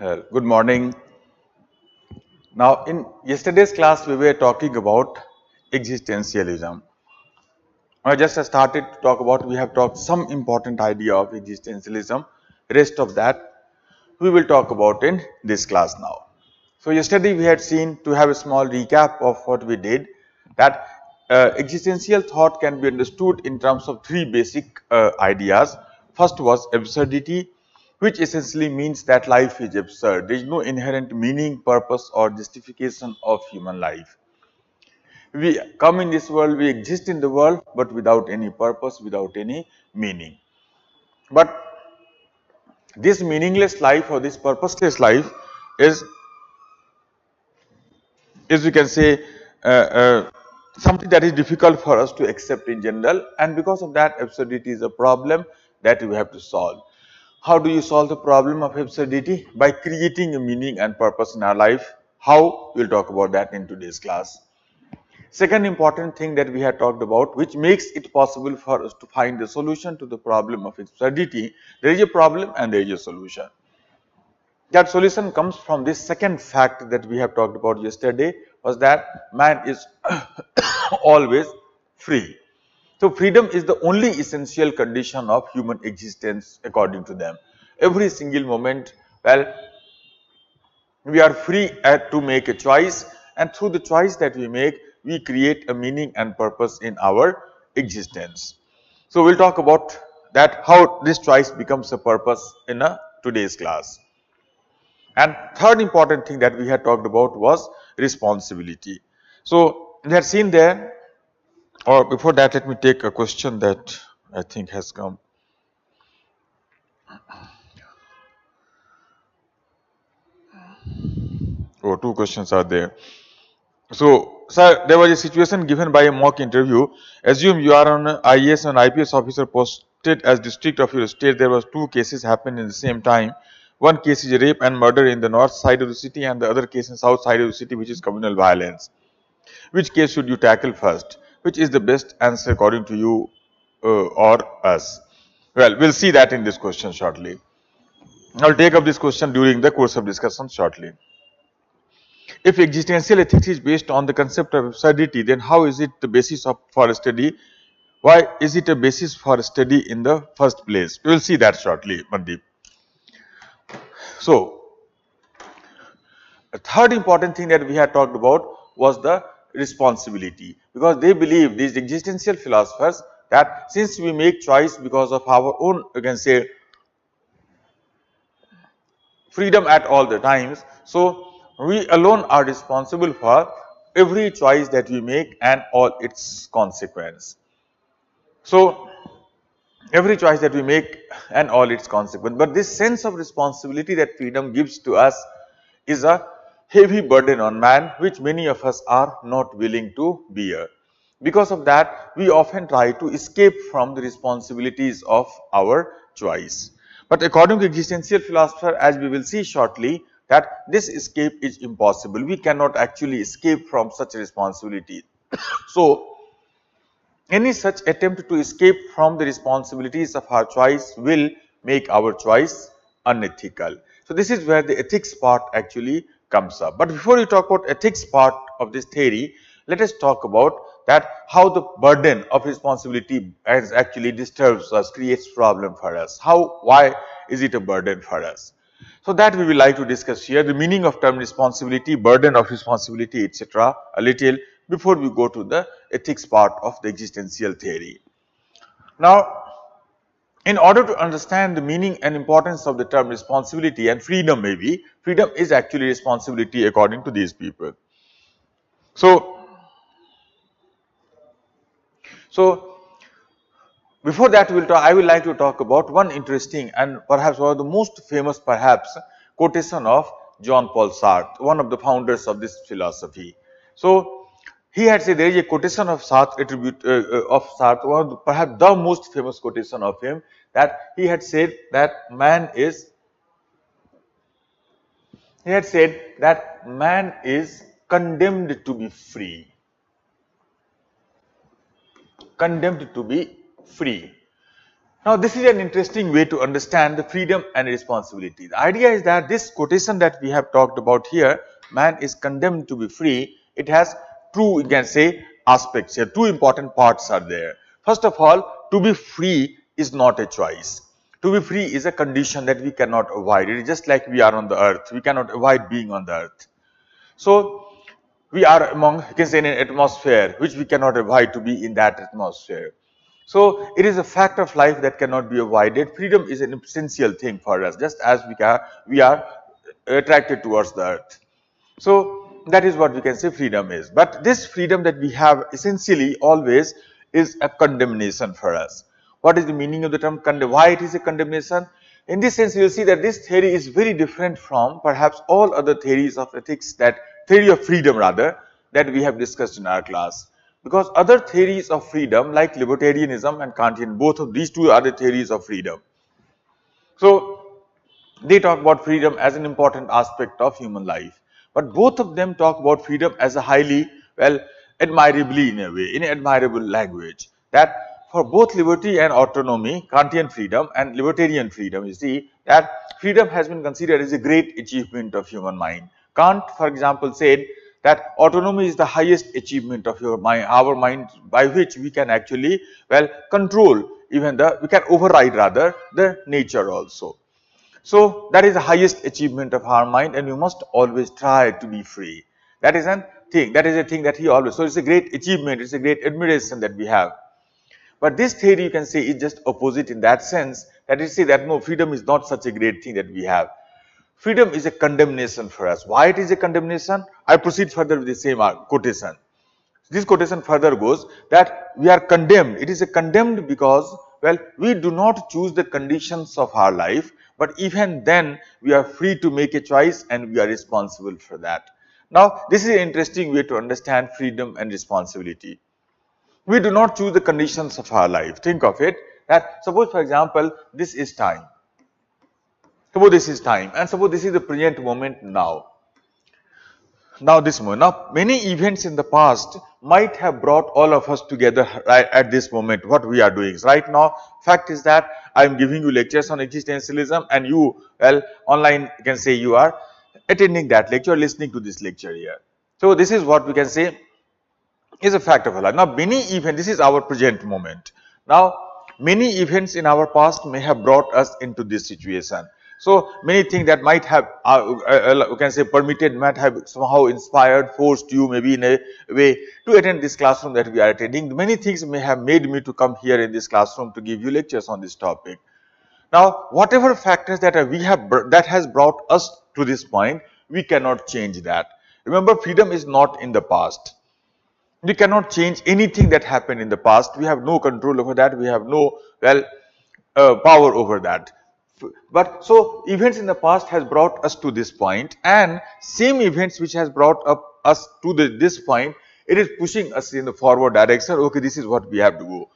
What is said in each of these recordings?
Good morning. Now, in yesterday's class, we were talking about existentialism. I just started to talk about, we have talked some important idea of existentialism. Rest of that, we will talk about in this class now. So, yesterday we had seen, to have a small recap of what we did, that existential thought can be understood in terms of three basic ideas. First was absurdity, which essentially means that life is absurd. There is no inherent meaning, purpose or justification of human life. We come in this world, we exist in the world, but without any purpose, without any meaning. But this meaningless life or this purposeless life is we can say something that is difficult for us to accept in general, and because of that absurdity is a problem that we have to solve. How do you solve the problem of absurdity? By creating a meaning and purpose in our life. How? We'll talk about that in today's class. Second important thing that we have talked about, which makes it possible for us to find the solution to the problem of absurdity. There is a problem and there is a solution. That solution comes from this second fact that we have talked about yesterday, was that man is always free. So freedom is the only essential condition of human existence according to them. Every single moment, well, we are free to make a choice, and through the choice that we make, we create a meaning and purpose in our existence. So we'll talk about that, how this choice becomes a purpose in today's class. And third important thing that we had talked about was responsibility. So we had seen there, or before that, let me take a question that I think has come. Oh, two questions are there. So, sir, there was a situation given by a mock interview. Assume you are an IAS and IPS officer posted as district of your state. There was two cases happened in the same time. One case is rape and murder in the north side of the city, and the other case in south side of the city, which is communal violence. Which case should you tackle first? Which is the best answer according to you or us? Well, we'll see that in this question shortly. I'll take up this question during the course of discussion shortly. If existential ethics is based on the concept of absurdity, then how is it the basis for a study? Why is it a basis for a study in the first place? We will see that shortly, Mandeep. So, a third important thing that we had talked about was the responsibility, because they believe, these existential philosophers, that since we make choice because of our own, you can say, freedom at all the times, so we alone are responsible for every choice that we make and all its consequence. So every choice that we make and all its consequence. But this sense of responsibility that freedom gives to us is a heavy burden on man, which many of us are not willing to bear. Because of that, we often try to escape from the responsibilities of our choice. But according to existential philosopher, as we will see shortly, that this escape is impossible. We cannot actually escape from such a responsibility. So, any such attempt to escape from the responsibilities of our choice will make our choice unethical. So, this is where the ethics part actually comes up. But before we talk about ethics part of this theory, let us talk about that how the burden of responsibility actually disturbs us, creates problem for us. Why is it a burden for us? So that we will like to discuss here, the meaning of term responsibility, burden of responsibility, etc. a little before we go to the ethics part of the existential theory. Now, in order to understand the meaning and importance of the term responsibility and freedom, maybe, freedom is actually responsibility according to these people. So before that, I will like to talk about one interesting and perhaps one of the most famous perhaps quotation of Jean Paul Sartre, one of the founders of this philosophy. So he had said, there is a quotation of Sartre, one of the, perhaps the most famous quotation of him, that he had said that man is condemned to be free. Condemned to be free. Now, this is an interesting way to understand the freedom and responsibility. The idea is that this quotation that we have talked about here, man is condemned to be free, it has two, you can say, aspects here. Two important parts are there. First of all, to be free is not a choice. To be free is a condition that we cannot avoid. It is just like we are on the earth. We cannot avoid being on the earth. So, we are among, you can say, in an atmosphere which we cannot avoid to be in that atmosphere. So, it is a fact of life that cannot be avoided. Freedom is an essential thing for us, just as we are attracted towards the earth. So, that is what we can say freedom is. But this freedom that we have essentially always is a condemnation for us. What is the meaning of the term condemn? Why it is a condemnation? In this sense, you will see that this theory is very different from perhaps all other theories of ethics, that theory of freedom rather, that we have discussed in our class. Because other theories of freedom like libertarianism and Kantian, both of these two are the theories of freedom. So, they talk about freedom as an important aspect of human life. But both of them talk about freedom as a highly, well, admirably in a way, in an admirable language. That for both liberty and autonomy, Kantian freedom and libertarian freedom, you see that freedom has been considered as a great achievement of human mind. Kant, for example, said that autonomy is the highest achievement of our mind, by which we can actually, well, control even we can override rather the nature also. So, that is the highest achievement of our mind, and you must always try to be free. That is a thing that he always, so it's a great achievement, it's a great admiration that we have. But this theory, you can say, is just opposite in that sense, that you say that no, freedom is not such a great thing that we have. Freedom is a condemnation for us. Why it is a condemnation? I proceed further with the same quotation. This quotation further goes that we are condemned. It is a condemned because, well, we do not choose the conditions of our life, but even then we are free to make a choice and we are responsible for that. Now, this is an interesting way to understand freedom and responsibility. We do not choose the conditions of our life. Think of it, that suppose, for example, this is time. Suppose this is time, and suppose this is the present moment now. Now this moment. Now many events in the past might have brought all of us together right at this moment. What we are doing right now, fact is that I am giving you lectures on existentialism, and you, well, online, you can say you are attending that lecture, listening to this lecture here. So this is what we can say is a fact of our life. Now many events, this is our present moment. Now many events in our past may have brought us into this situation. So many things that might have, you can say, permitted, might have somehow inspired, forced you maybe in a way to attend this classroom that we are attending. Many things may have made me to come here in this classroom to give you lectures on this topic. Now, whatever factors that that has brought us to this point, we cannot change that. Remember, freedom is not in the past. We cannot change anything that happened in the past. We have no control over that. We have no, well, power over that. But so events in the past has brought us to this point, and same events which has brought up us to this point, it is pushing us in the forward direction. Okay, this is what we have to go.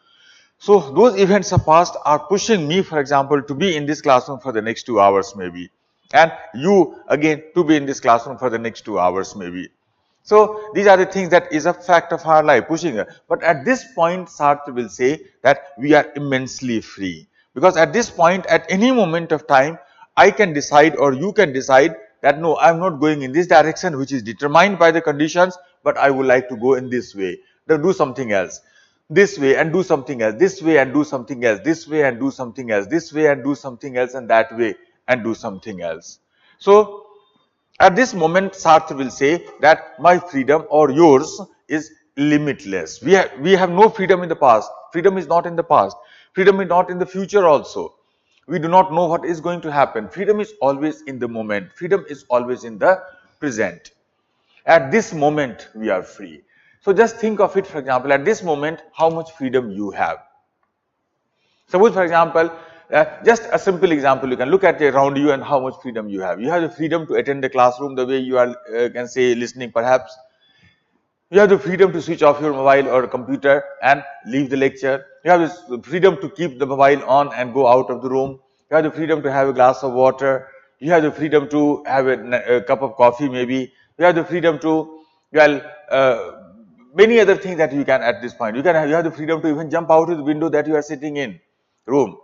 So those events of past are pushing me, for example, to be in this classroom for the next 2 hours maybe, and you again to be in this classroom for the next 2 hours maybe. So these are the things that is a fact of our life pushing us. But at this point, Sartre will say that we are immensely free. Because at this point, at any moment of time, I can decide, or you can decide, that no, I am not going in this direction which is determined by the conditions, but I would like to go in this way. Then do something else. This way and do something else. This way and do something else. This way and do something else. This way and do something else, and that way and do something else. So at this moment, Sartre will say that my freedom or yours is limitless. We have no freedom in the past. Freedom is not in the past. Freedom is not in the future also. We do not know what is going to happen. Freedom is always in the moment. Freedom is always in the present. At this moment, we are free. So just think of it, for example, at this moment, how much freedom you have. Suppose, for example, just a simple example, you can look at around you and how much freedom you have. You have the freedom to attend the classroom the way you are, can say, listening perhaps. You have the freedom to switch off your mobile or computer and leave the lecture. You have the freedom to keep the mobile on and go out of the room. You have the freedom to have a glass of water. You have the freedom to have a cup of coffee maybe. You have the freedom to, well, many other things that you can at this point. You have the freedom to even jump out of the window that you are sitting in room.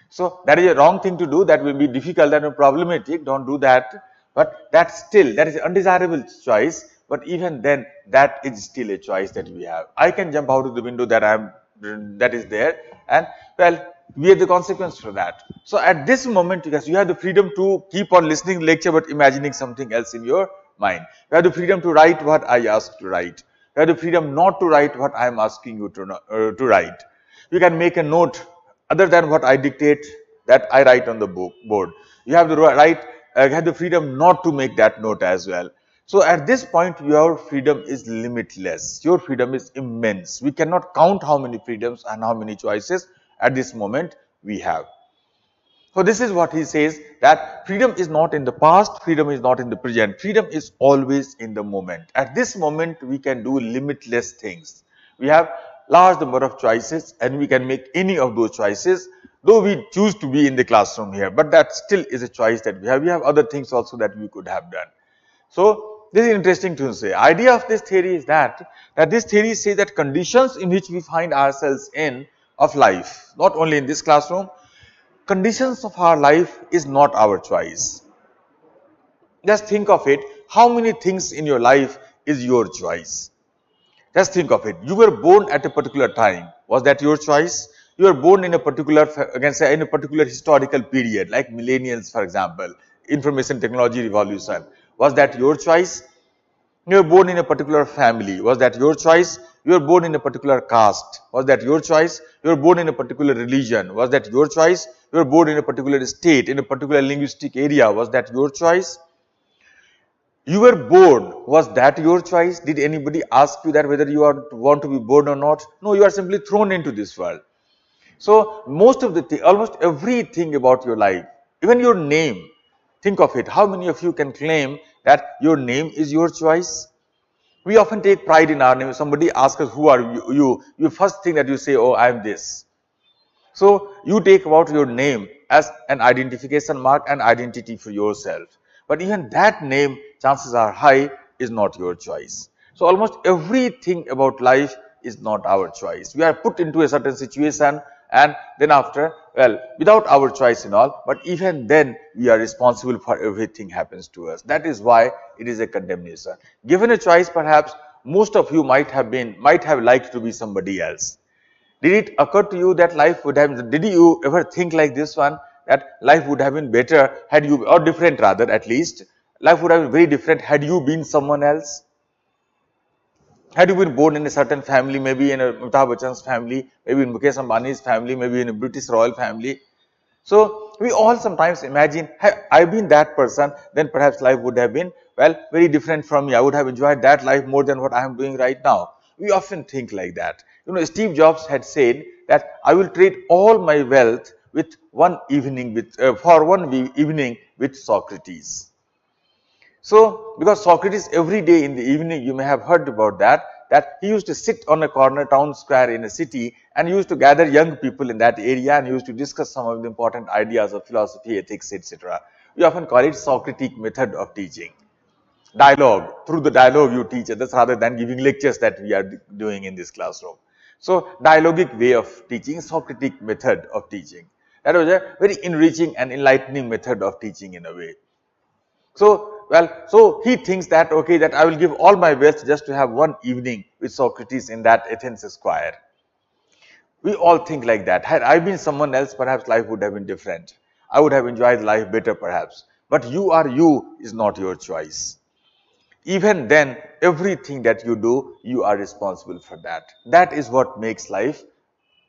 So that is a wrong thing to do. That will be difficult and problematic. Don't do that. But that is an undesirable choice. But even then, that is still a choice that we have. I can jump out of the window that is there, and well, we have the consequence for that. So at this moment, yes, you have the freedom to keep on listening to lecture, but imagining something else in your mind. You have the freedom to write what I ask to write. You have the freedom not to write what I am asking you to write. You can make a note other than what I dictate that I write on the board. You have the right, have the freedom not to make that note as well. So at this point, your freedom is limitless. Your freedom is immense. We cannot count how many freedoms and how many choices at this moment we have. So this is what he says, that freedom is not in the past, freedom is not in the present, freedom is always in the moment. At this moment, we can do limitless things. We have large number of choices and we can make any of those choices, though we choose to be in the classroom here, but that still is a choice that we have. We have other things also that we could have done. So this is interesting to say. Idea of this theory is that this theory says that conditions in which we find ourselves in of life, not only in this classroom, conditions of our life is not our choice. Just think of it, how many things in your life is your choice? Just think of it. You were born at a particular time. Was that your choice? You were born in a particular, against in a particular historical period, like millennials, for example, information technology revolution. Was that your choice? You were born in a particular family. Was that your choice? You were born in a particular caste. Was that your choice? You were born in a particular religion. Was that your choice? You were born in a particular state, in a particular linguistic area. Was that your choice? You were born. Was that your choice? Did anybody ask you that whether you want to be born or not? No, you are simply thrown into this world. So most of the almost everything about your life, even your name, think of it. How many of you can claim that your name is your choice? We often take pride in our name. Somebody asks us, who are you? You first thing that you say, oh, I am this. So you take about your name as an identification mark and identity for yourself. But even that name, chances are high, is not your choice. So almost everything about life is not our choice. We are put into a certain situation and then after, well, without our choice and all, but even then we are responsible for everything happens to us. That is why it is a condemnation. Given a choice, perhaps most of you might have liked to be somebody else. Did it occur to you that life would have, did you ever think like this one, that life would have been better had you, or different rather at least, life would have been very different had you been someone else? Had you been born in a certain family, maybe in a Amitabh Bachchan's family, maybe in Mukesh Ambani's family, maybe in a British royal family? So we all sometimes imagine, had I been that person, then perhaps life would have been, well, very different from me. I would have enjoyed that life more than what I am doing right now. We often think like that. You know, Steve Jobs had said that I will trade all my wealth with one evening for one evening with Socrates. So, because Socrates every day in the evening, you may have heard about that he used to sit on a corner town square in a city and used to gather young people in that area and used to discuss some of the important ideas of philosophy, ethics, etc. We often call it Socratic method of teaching. Dialogue, through the dialogue you teach others rather than giving lectures that we are doing in this classroom. So, dialogic way of teaching, Socratic method of teaching. That was a very enriching and enlightening method of teaching in a way. So, well, so he thinks that, okay, that I will give all my wealth just to have one evening with Socrates in that Athens square. We all think like that. Had I been someone else, perhaps life would have been different. I would have enjoyed life better perhaps. But you are you is not your choice. Even then, everything that you do, you are responsible for that. That is what makes life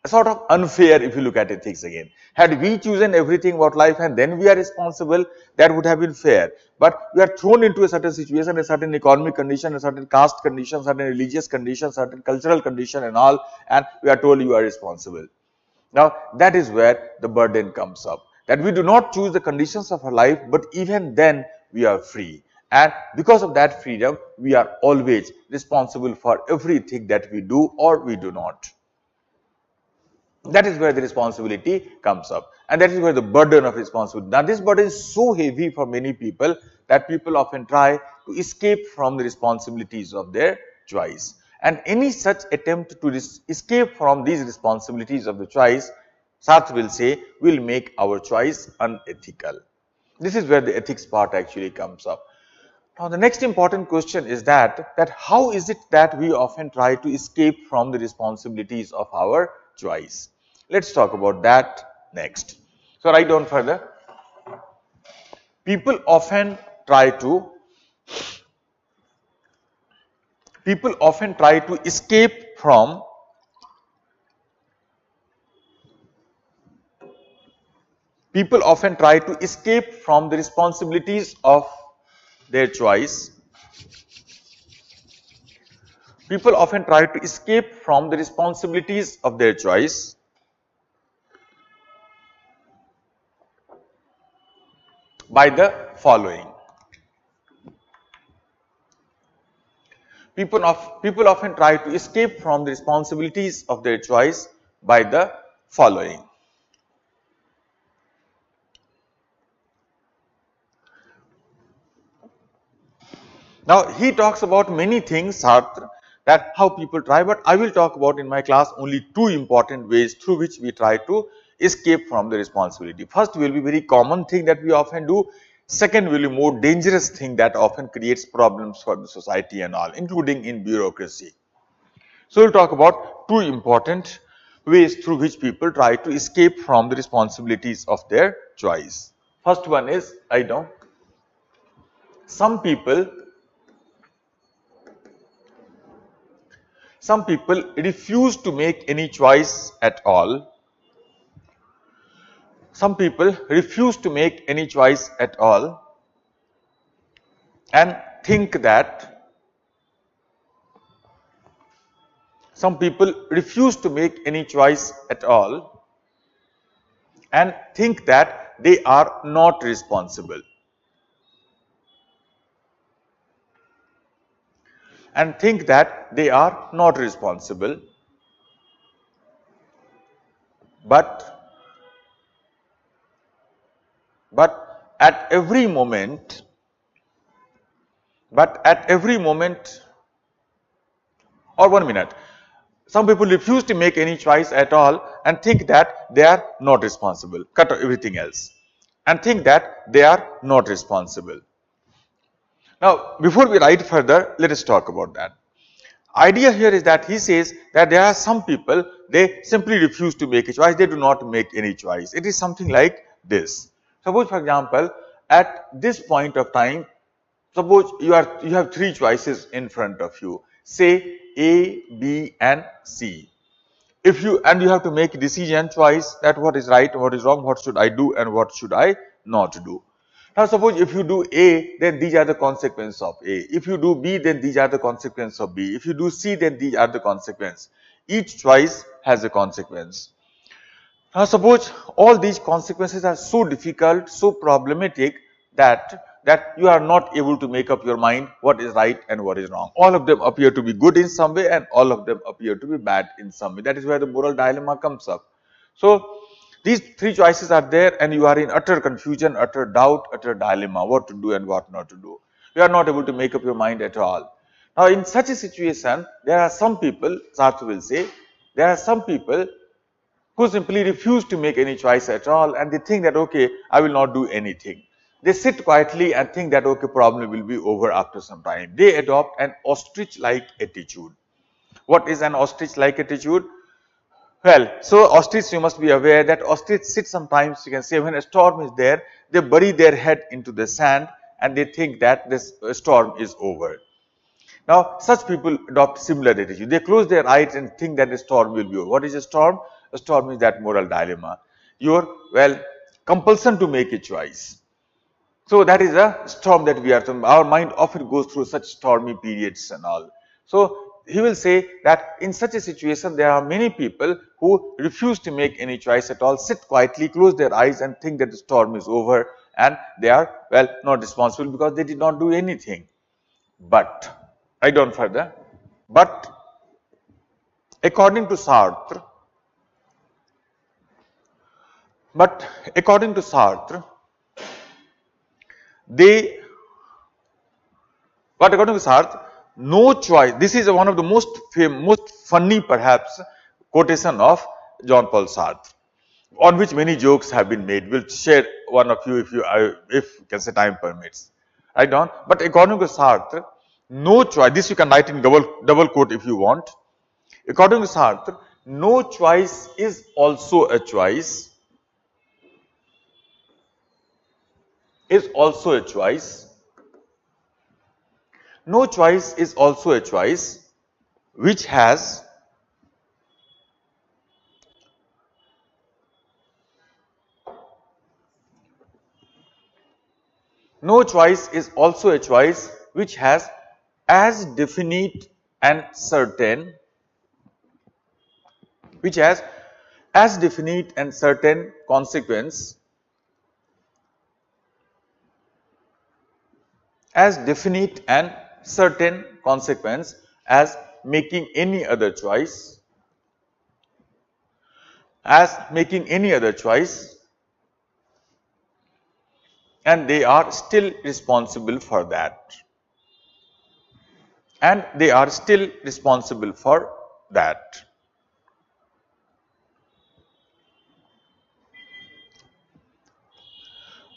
sort of unfair if you look at ethics again. Had we chosen everything about life and then we are responsible, that would have been fair. But we are thrown into a certain situation, a certain economic condition, a certain caste condition, certain religious condition, certain cultural condition and all, and we are told you are responsible. Now, that is where the burden comes up, that we do not choose the conditions of our life, but even then we are free. And because of that freedom, we are always responsible for everything that we do or we do not. That is where the responsibility comes up, and that is where the burden of responsibility. Now, this burden is so heavy for many people that people often try to escape from the responsibilities of their choice. And any such attempt to escape from these responsibilities of the choice Sartre will say, will make our choice unethical. This is where the ethics part actually comes up. Now, the next important question is that how is it that we often try to escape from the responsibilities of our choice? Let's talk about that next. So, write down further. People often try to escape from the responsibilities of their choice. People often try to escape from the responsibilities of their choice by the following. People often try to escape from the responsibilities of their choice by the following. Now, he talks about many things, Sartre, that how people try, but I will talk about in my class only two important ways through which we try to escape from the responsibility. First will be very common thing that we often do. Second will be more dangerous thing that often creates problems for the society and all, including in bureaucracy. So, we will talk about two important ways through which people try to escape from the responsibilities of their choice. First one is, some people refuse to make any choice at all. Some people refuse to make any choice at all and think that they are not responsible. But at every moment, or 1 minute, some people refuse to make any choice at all and think that they are not responsible. Cut everything else and think that they are not responsible. Now, before we write further, let us talk about that. Idea here is that he says that there are some people, they simply refuse to make a choice, they do not make any choice. It is something like this. Suppose, for example, at this point of time, suppose you have three choices in front of you, say A, B and C. You have to make a decision choice that what is right, what is wrong, what should I do and what should I not do. Now, suppose if you do A, then these are the consequences of A. If you do B, then these are the consequences of B. If you do C, then these are the consequences. Each choice has a consequence. Now, suppose all these consequences are so difficult, so problematic that you are not able to make up your mind what is right and what is wrong. All of them appear to be good in some way and all of them appear to be bad in some way. That is where the moral dilemma comes up. So, these three choices are there and you are in utter confusion, utter doubt, utter dilemma, what to do and what not to do. You are not able to make up your mind at all. Now, in such a situation, there are some people, Sartre will say, there are some people who simply refuse to make any choice at all and they think that, okay, I will not do anything. They sit quietly and think that, okay, problem will be over after some time. They adopt an ostrich-like attitude. What is an ostrich-like attitude? Well, so ostrich, you must be aware that ostrich sit sometimes, you can say, when a storm is there, they bury their head into the sand and they think that this storm is over. Now, such people adopt similar attitude. They close their eyes and think that the storm will be over. What is a storm? A storm is that moral dilemma. Your, compulsion to make a choice. So, that is a storm that we are, our mind often goes through such stormy periods and all. So, he will say that in such a situation, there are many people who refuse to make any choice at all, sit quietly, close their eyes and think that the storm is over and they are, not responsible because they did not do anything. But, write down further, but according to Sartre, no choice. This is one of the most funny perhaps quotation of Jean-Paul Sartre. on which many jokes have been made. We'll share one of you if you can say time permits. Right on. But according to Sartre, no choice, this you can write in double quote if you want. According to Sartre, no choice is also a choice, is also a choice. No choice is also a choice which has no choice is also a choice which has as definite and certain consequence as definite and certain consequence as making any other choice, and they are still responsible for that.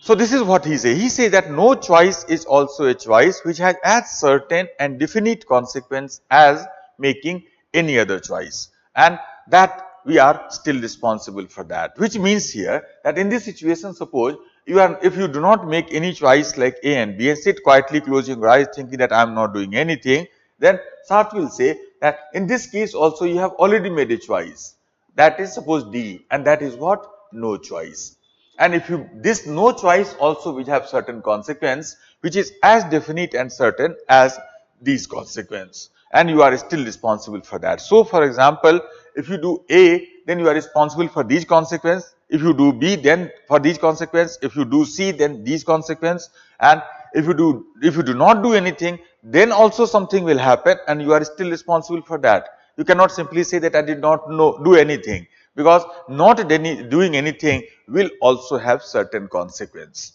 So this is what he says. He says that no choice is also a choice which has as certain and definite consequence as making any other choice, and that we are still responsible for that. Which means here that in this situation, suppose if you do not make any choice like A and B and sit quietly closing your eyes thinking that I am not doing anything, then Sartre will say that in this case also you have already made a choice. That is suppose D, and that is what? No choice. And if this no choice also which have certain consequence which is as definite and certain as these consequence, and you are still responsible for that. So for example, if you do A, then you are responsible for these consequence. If you do B, then for these consequence. If you do C, then these consequence. And if you do not do anything, then also something will happen and you are still responsible for that. You cannot simply say that I did not do anything, because not doing anything will also have certain consequence,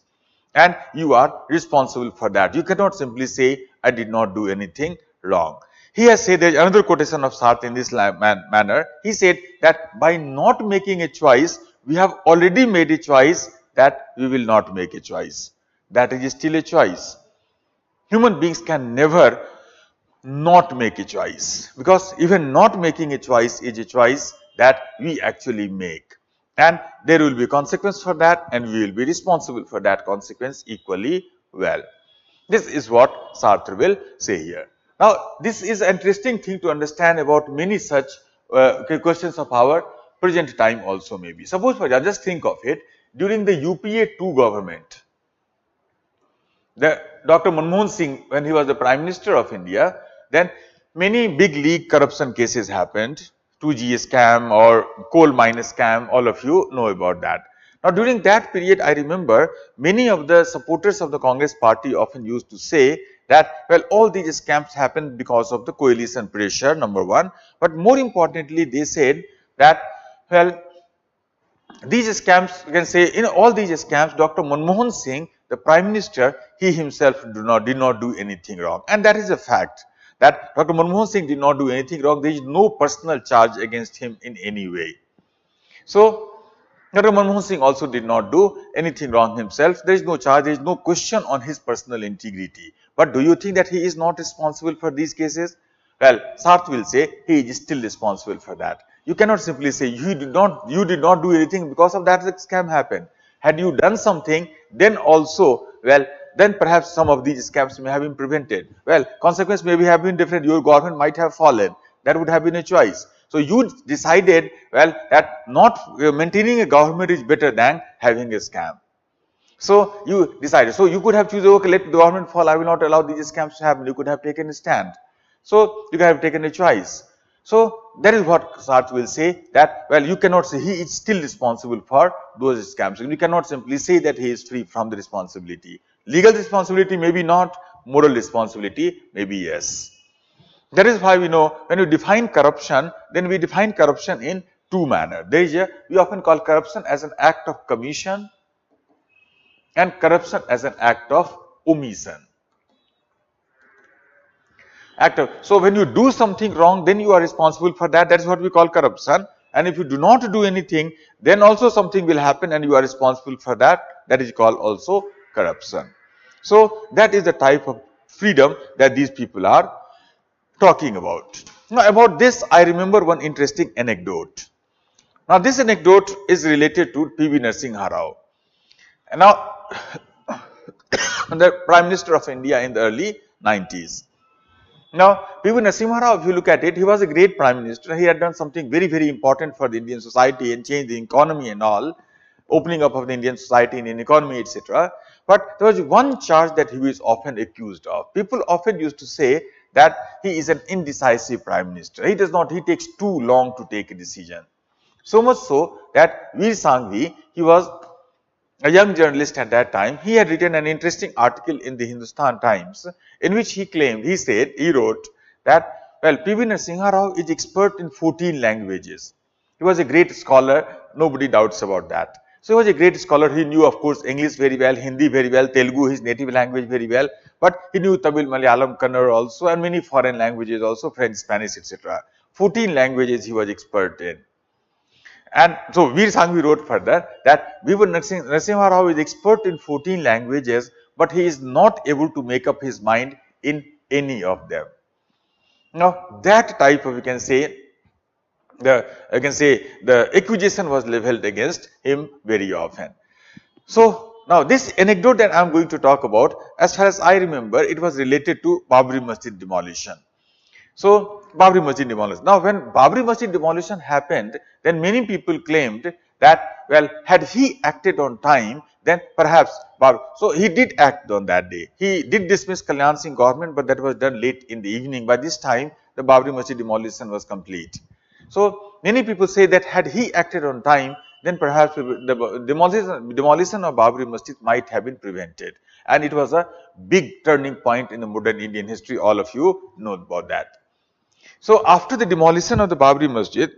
and you are responsible for that. You cannot simply say I did not do anything wrong. He has said, there is another quotation of Sartre in this manner. He said that by not making a choice, we have already made a choice that we will not make a choice. That is still a choice. Human beings can never not make a choice, because even not making a choice is a choice that we actually make, and there will be consequence for that, and we will be responsible for that consequence equally well. This is what Sartre will say here. Now this is an interesting thing to understand about many such questions of our present time also. Maybe suppose for just think of it, during the UPA 2 government, Dr. Manmohan Singh, when he was the Prime Minister of India, then many big league corruption cases happened. 2G scam or coal mine scam, all of you know about that. Now during that period, I remember many of the supporters of the Congress party often used to say that, well, all these scams happened because of the coalition pressure, number one. But more importantly, they said that, well, these scams, you can say, in all these scams, Dr. Manmohan Singh, the Prime Minister, he himself did not do anything wrong. And that is a fact, that Dr. Manmohan Singh did not do anything wrong. There is no personal charge against him in any way. So Dr. Manmohan Singh also did not do anything wrong himself. There is no charge, there is no question on his personal integrity. But do you think that he is not responsible for these cases? Well, Sartre will say he is still responsible for that. You cannot simply say you did not do anything because of that scam happened. Had you done something, then also, well, then perhaps some of these scams may have been prevented. Well, consequence maybe have been different. Your government might have fallen. That would have been a choice. So you decided, well, that not maintaining a government is better than having a scam. So you decided. So you could have chosen, okay, let the government fall. I will not allow these scams to happen. You could have taken a stand. So you could have taken a choice. So that is what Sartre will say, that, well, you cannot say he is still responsible for those scams. You cannot simply say that he is free from the responsibility. Legal responsibility maybe not, moral responsibility maybe yes. That is why we know when we define corruption, then we define corruption in two manners. We often call corruption as an act of commission and corruption as an act of omission. So when you do something wrong, then you are responsible for that. That is what we call corruption. and if you do not do anything, then also something will happen and you are responsible for that. That is called also corruption. So that is the type of freedom that these people are talking about. Now about this, I remember one interesting anecdote. Now this anecdote is related to P.V. Narasimha Rao. And now the Prime Minister of India in the early 90s. Now, P.V. Narasimha Rao, if you look at it, he was a great Prime Minister. He had done something very, very important for the Indian society and changed the economy and all, opening up of the Indian society, Indian economy, etc. But there was one charge that he was often accused of. People often used to say that he is an indecisive Prime Minister. He takes too long to take a decision. So much so that Veer Sanghvi, he was a young journalist at that time, he had written an interesting article in the Hindustan Times in which he wrote that, well, P.V. Narasimha Rao is expert in 14 languages. He was a great scholar, nobody doubts about that. So he was a great scholar. He knew, of course, English very well, Hindi very well, Telugu, his native language, very well, but he knew Tamil, Malayalam, Kannada also, and many foreign languages also, French, Spanish, etc. 14 languages he was expert in. And so Veer Sanghvi wrote further that Narasimha Rao is expert in 14 languages, but he is not able to make up his mind in any of them. Now that type of, the accusation was leveled against him very often. So now this anecdote that I am going to talk about, as far as I remember, it was related to Babri Masjid demolition. So Babri Masjid demolition. Now when Babri Masjid demolition happened, then many people claimed that, well, had he acted on time, then perhaps so he did act on that day. He did dismiss Kalyan Singh government, but that was done late in the evening. By this time, the Babri Masjid demolition was complete. So many people say that had he acted on time, then perhaps the demolition of Babri Masjid might have been prevented. And it was a big turning point in the modern Indian history. All of you know about that. So after the demolition of the Babri Masjid,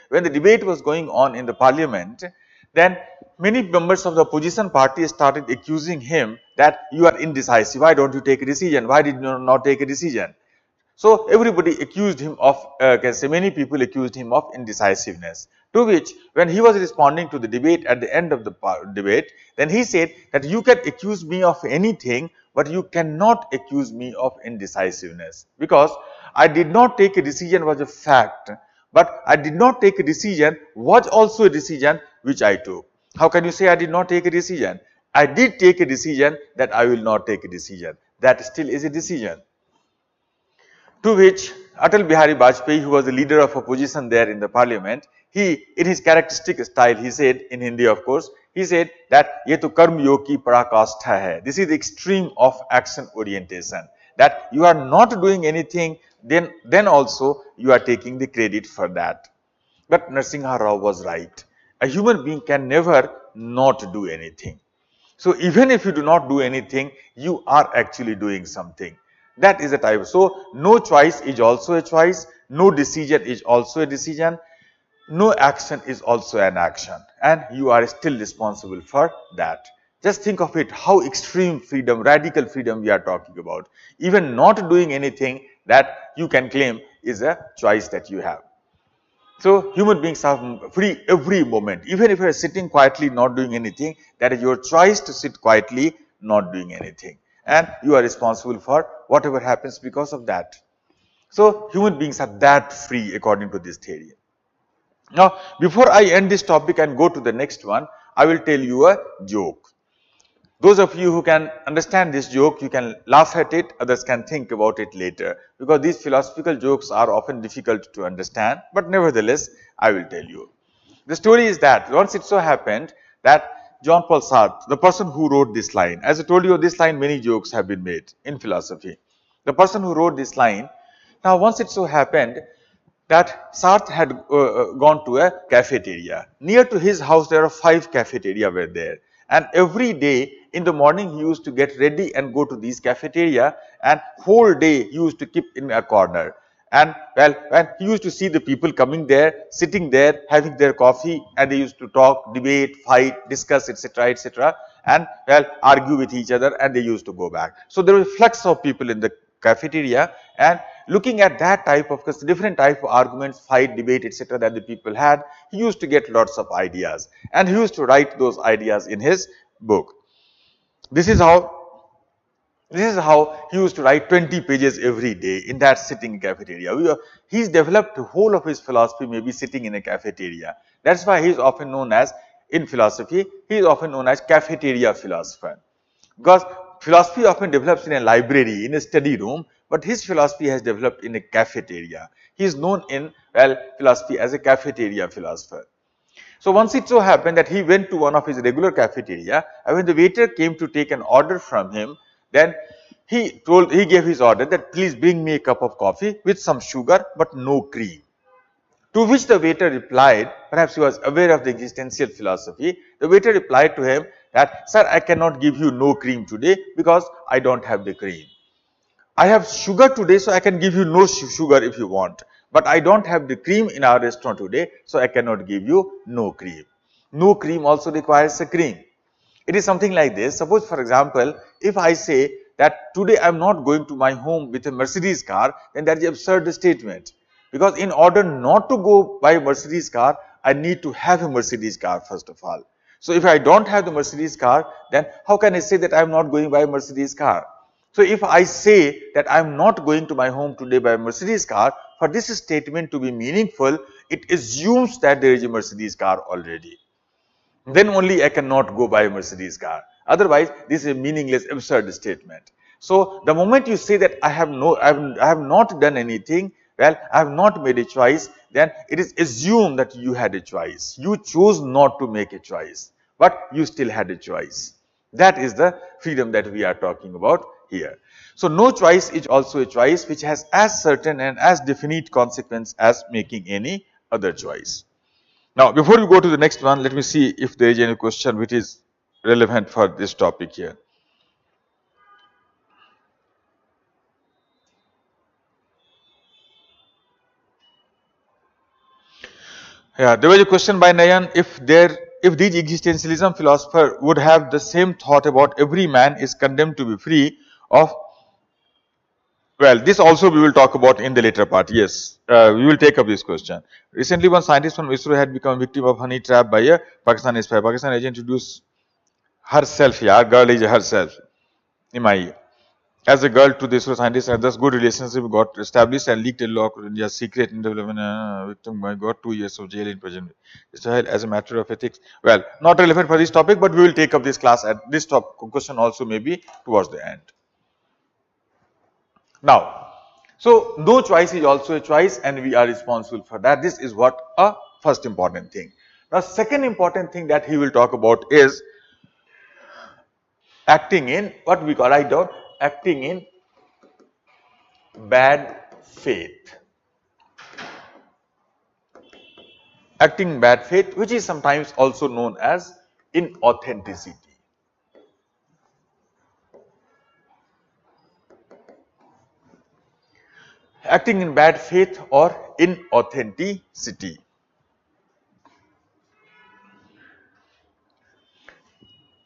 when the debate was going on in the parliament, then many members of the opposition party started accusing him that you are indecisive. Why don't you take a decision? Why did you not take a decision? So everybody accused him of, many people accused him of indecisiveness. To which, when he was responding to the debate at the end of the debate, then he said that you can accuse me of anything, but you cannot accuse me of indecisiveness, because I did not take a decision was a fact, but I did not take a decision was also a decision which I took. How can you say I did not take a decision? I did take a decision that I will not take a decision. That still is a decision. To which Atal Bihari Vajpayee, who was the leader of opposition there in the parliament, he, in his characteristic style, he said, in Hindi of course, he said that ye to karm yog ki parakastha hai. This is the extreme of action orientation, that you are not doing anything, then also you are taking the credit for that. But Narasimha Rao was right. A human being can never not do anything. So even if you do not do anything, you are actually doing something. That is a type. So no choice is also a choice, no decision is also a decision, no action is also an action, and you are still responsible for that. Just think of it, how extreme freedom, radical freedom we are talking about. Even not doing anything, that you can claim is a choice that you have. So human beings are free every moment. Even if you are sitting quietly not doing anything, that is your choice to sit quietly not doing anything, and you are responsible for whatever happens because of that. So human beings are that free according to this theory. Now before I end this topic and go to the next one, I will tell you a joke. Those of you who can understand this joke, you can laugh at it, others can think about it later, because these philosophical jokes are often difficult to understand, but nevertheless I will tell you. The story is that once it so happened that Jean-Paul Sartre, the person who wrote this line, as I told you, this line, many jokes have been made in philosophy. The person who wrote this line, now once it so happened that Sartre had gone to a cafeteria. Near to his house there are 5 cafeteria were there, and every day in the morning he used to get ready and go to these cafeteria, and whole day he used to keep in a corner. And well, when he used to see the people coming there, sitting there, having their coffee, and they used to talk, debate, fight, discuss, etc., etc., and well, argue with each other, and they used to go back. So there was a flux of people in the cafeteria, and looking at that type of different type of arguments, fight, debate, etc. that the people had, he used to get lots of ideas and he used to write those ideas in his book. This is how he used to write 20 pages every day in that sitting cafeteria. He's developed the whole of his philosophy maybe sitting in a cafeteria. That's why he's often known as, in philosophy, he is often known as cafeteria philosopher. Because philosophy often develops in a library, in a study room, but his philosophy has developed in a cafeteria. He is known in, well, philosophy as a cafeteria philosopher. So once it so happened that he went to one of his regular cafeteria, and when the waiter came to take an order from him, then he gave his order that please bring me a cup of coffee with some sugar but no cream. To which the waiter replied, perhaps he was aware of the existential philosophy, the waiter replied to him that, sir, I cannot give you no cream today because I don't have the cream. I have sugar today, so I can give you no sugar if you want. But I don't have the cream in our restaurant today, so I cannot give you no cream. No cream also requires a cream. It is something like this. Suppose, for example, if I say that today I am not going to my home with a Mercedes car, then that is an absurd statement. Because in order not to go by a Mercedes car, I need to have a Mercedes car first of all. So if I don't have the Mercedes car, then how can I say that I am not going by a Mercedes car? So if I say that I am not going to my home today by a Mercedes car, for this statement to be meaningful, it assumes that there is a Mercedes car already. Then only I cannot go by a Mercedes car. Otherwise, this is a meaningless, absurd statement. So the moment you say that I have not done anything, well, I have not made a choice, then it is assumed that you had a choice. You chose not to make a choice, but you still had a choice. That is the freedom that we are talking about here. So no choice is also a choice which has as certain and as definite consequence as making any other choice. Now, before we go to the next one, let me see if there is any question which is relevant for this topic here. Yeah, there was a question by Nayan, if these existentialism philosopher would have the same thought about every man is condemned to be free of, well, this also we will talk about in the later part. Yes, we will take up this question. Recently, one scientist from ISRO had become a victim of honey trap by a Pakistani spy. Pakistan agent introduced herself, yeah, girl is herself, MI, as a girl to the ISRO scientist, and thus good relationship got established and leaked a law of India's secret in development. Victim got 2 years of jail in prison. As a matter of ethics. Well, not relevant for this topic, but we will take up this class at this question also maybe towards the end. Now, so no choice is also a choice and we are responsible for that. This is what a first important thing. Now, second important thing that he will talk about is acting in what we call, write down, acting in bad faith. Acting in bad faith, which is sometimes also known as inauthenticity. Acting in bad faith or inauthenticity.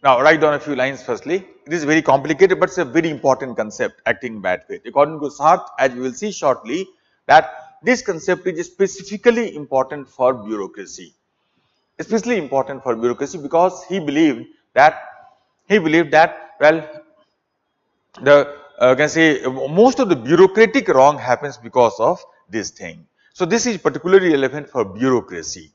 Now, write down a few lines firstly. It is very complicated, but it's a very important concept, acting in bad faith. According to Sartre, as we will see shortly, that this concept is specifically important for bureaucracy. Especially important for bureaucracy because he believed that, well, the can say most of the bureaucratic wrong happens because of this thing. So this is particularly relevant for bureaucracy.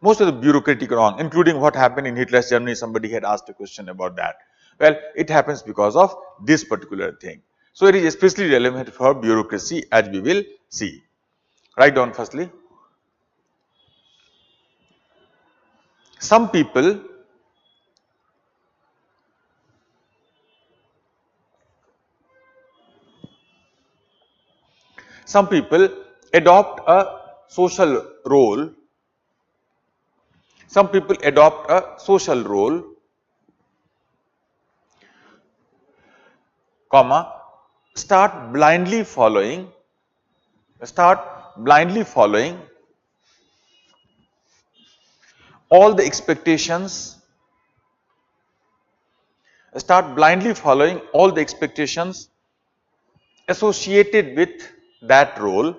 Most of the bureaucratic wrong, including what happened in Hitler's Germany, somebody had asked a question about that. Well, it happens because of this particular thing. So it is especially relevant for bureaucracy, as we will see. Write down firstly. Some people adopt a social role. Some people adopt a social role, comma, start blindly following all the expectations, associated with that role,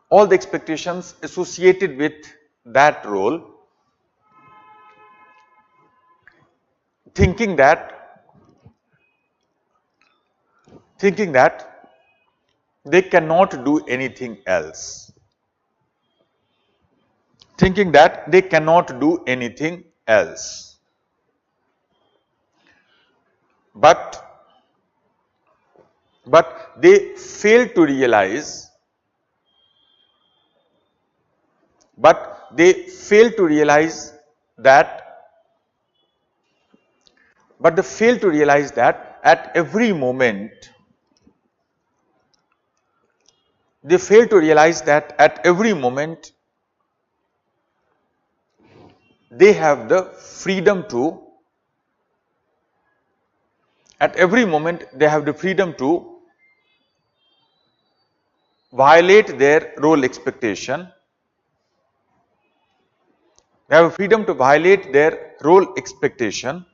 all the expectations associated with that role, thinking that they cannot do anything else. Thinking that they cannot do anything else. But they fail to realize, that at every moment, they have the freedom to, violate their role expectation. They have freedom to violate their role expectation,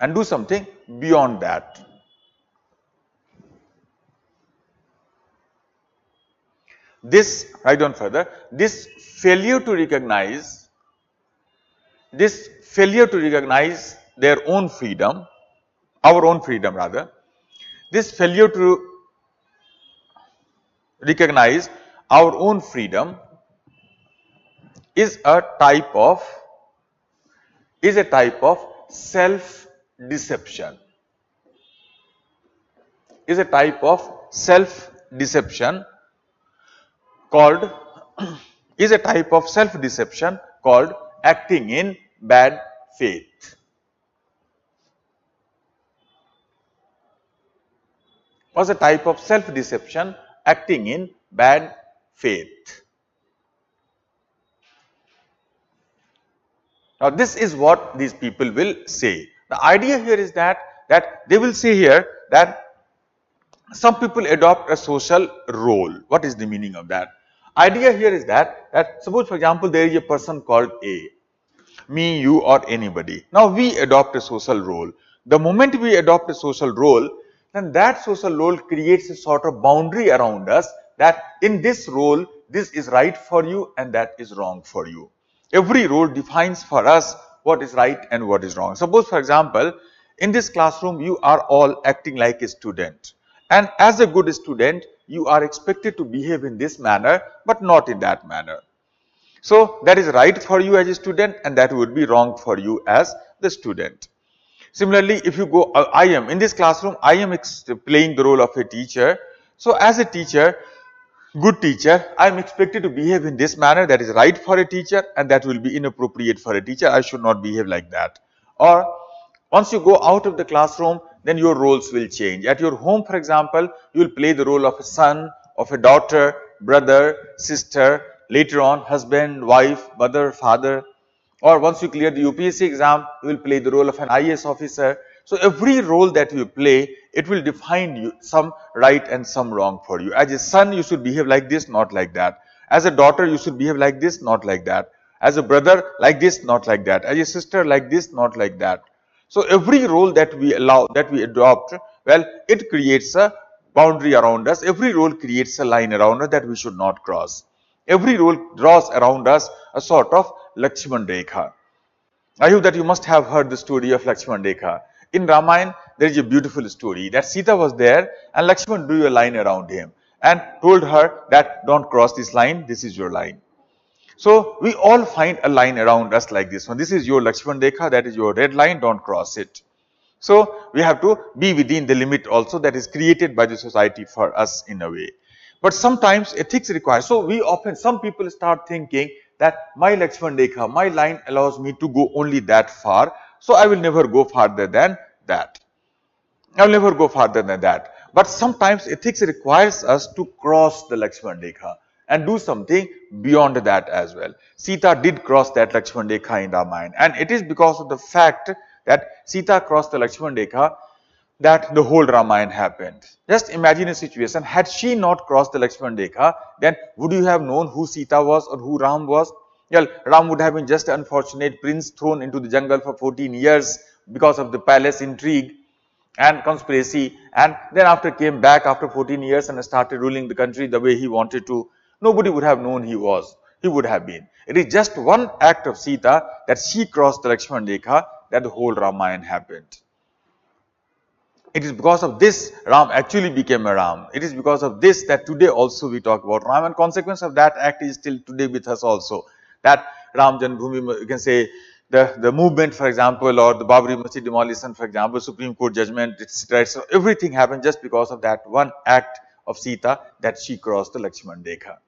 and do something beyond that. This, write down further, this failure to recognize their own freedom, our own freedom rather, this failure to recognize our own freedom is a type of self deception. Called acting in bad faith. Was a type of self deception, acting in bad faith. Now this is what these people will say. The idea here is that they will say here that some people adopt a social role. What is the meaning of that? Idea here is that suppose, for example, there is a person called A, me, you, or anybody. Now we adopt a social role. The moment we adopt a social role, then that social role creates a sort of boundary around us, that in this role, this is right for you and that is wrong for you. Every role defines for us what is right and what is wrong. Suppose, for example, in this classroom, you are all acting like a student. And as a good student, you are expected to behave in this manner, but not in that manner. So that is right for you as a student and that would be wrong for you as the student. Similarly, if you go, I am in this classroom, I am playing the role of a teacher. So as a teacher, good teacher, I am expected to behave in this manner, that is right for a teacher and that will be inappropriate for a teacher. I should not behave like that. Or once you go out of the classroom, then your roles will change. At your home, for example, you will play the role of a son, of a daughter, brother, sister, later on husband, wife, mother, father. Or once you clear the UPSC exam, you will play the role of an IAS officer. So every role that you play, it will define you some right and some wrong for you. As a son, you should behave like this, not like that. As a daughter, you should behave like this, not like that. As a brother, like this, not like that. As a sister, like this, not like that. So every role that we allow, that we adopt, well, it creates a boundary around us. Every role creates a line around us that we should not cross. Every role draws around us a sort of Lakshman Rekha. I hope that you must have heard the story of Lakshman Rekha. In Ramayana, there is a beautiful story that Sita was there and Lakshman drew a line around him and told her that don't cross this line, this is your line. So we all find a line around us like this one. This is your Lakshman Rekha, that is your red line, don't cross it. So we have to be within the limit also that is created by the society for us in a way. But sometimes ethics requires, so we often, some people start thinking that my Lakshman Rekha, my line allows me to go only that far, so I will never go farther than that. I will never go farther than that. But sometimes ethics requires us to cross the Lakshman Rekha and do something beyond that as well. Sita did cross that Lakshman Rekha in Ramayana, and it is because of the fact that Sita crossed the Lakshman Rekha that the whole Ramayana happened. Just imagine a situation, had she not crossed the Lakshman Rekha, then would you have known who Sita was or who Ram was? Well, Ram would have been just an unfortunate prince thrown into the jungle for 14 years because of the palace intrigue and conspiracy, and then after came back after 14 years and started ruling the country the way he wanted to. Nobody would have known he would have been. It is just one act of Sita, that she crossed the Lakshman Rekha, that the whole Ramayana happened. It is because of this Ram actually became a Ram. It is because of this that today also we talk about Ram, and consequence of that act is still today with us also. That Ram Janmabhoomi, you can say the movement, for example, or the Babri Masjid demolition, for example, Supreme Court judgment, etc. So everything happened just because of that one act of Sita, that she crossed the Lakshman Rekha.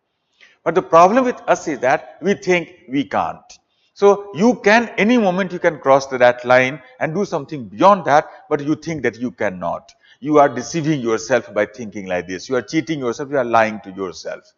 But the problem with us is that we think we can't. So you can, any moment you can cross that line and do something beyond that, but you think that you cannot. You are deceiving yourself by thinking like this. You are cheating yourself, you are lying to yourself.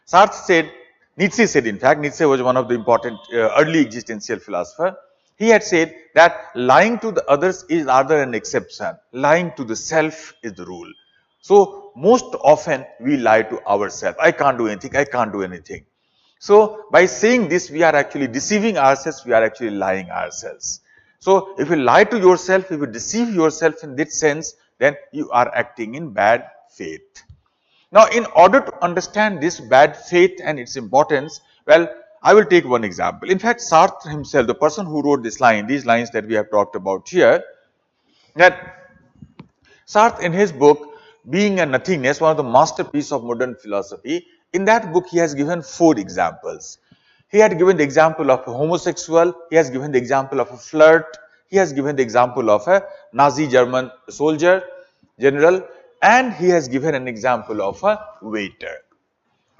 Sartre said, Nietzsche said, in fact, Nietzsche was one of the important early existential philosopher. He had said that lying to the others is rather an exception. Lying to the self is the rule. So most often we lie to ourselves. I can't do anything, I can't do anything. So by saying this, we are actually deceiving ourselves, we are actually lying ourselves. So if you lie to yourself, if you deceive yourself in this sense, then you are acting in bad faith. Now, in order to understand this bad faith and its importance, well, I will take one example. In fact, Sartre himself, the person who wrote this line, these lines that we have talked about here, that Sartre in his book, Being and Nothingness, one of the masterpieces of modern philosophy, in that book he has given 4 examples. He had given the example of a homosexual, he has given the example of a flirt, he has given the example of a Nazi German soldier, general, and he has given an example of a waiter.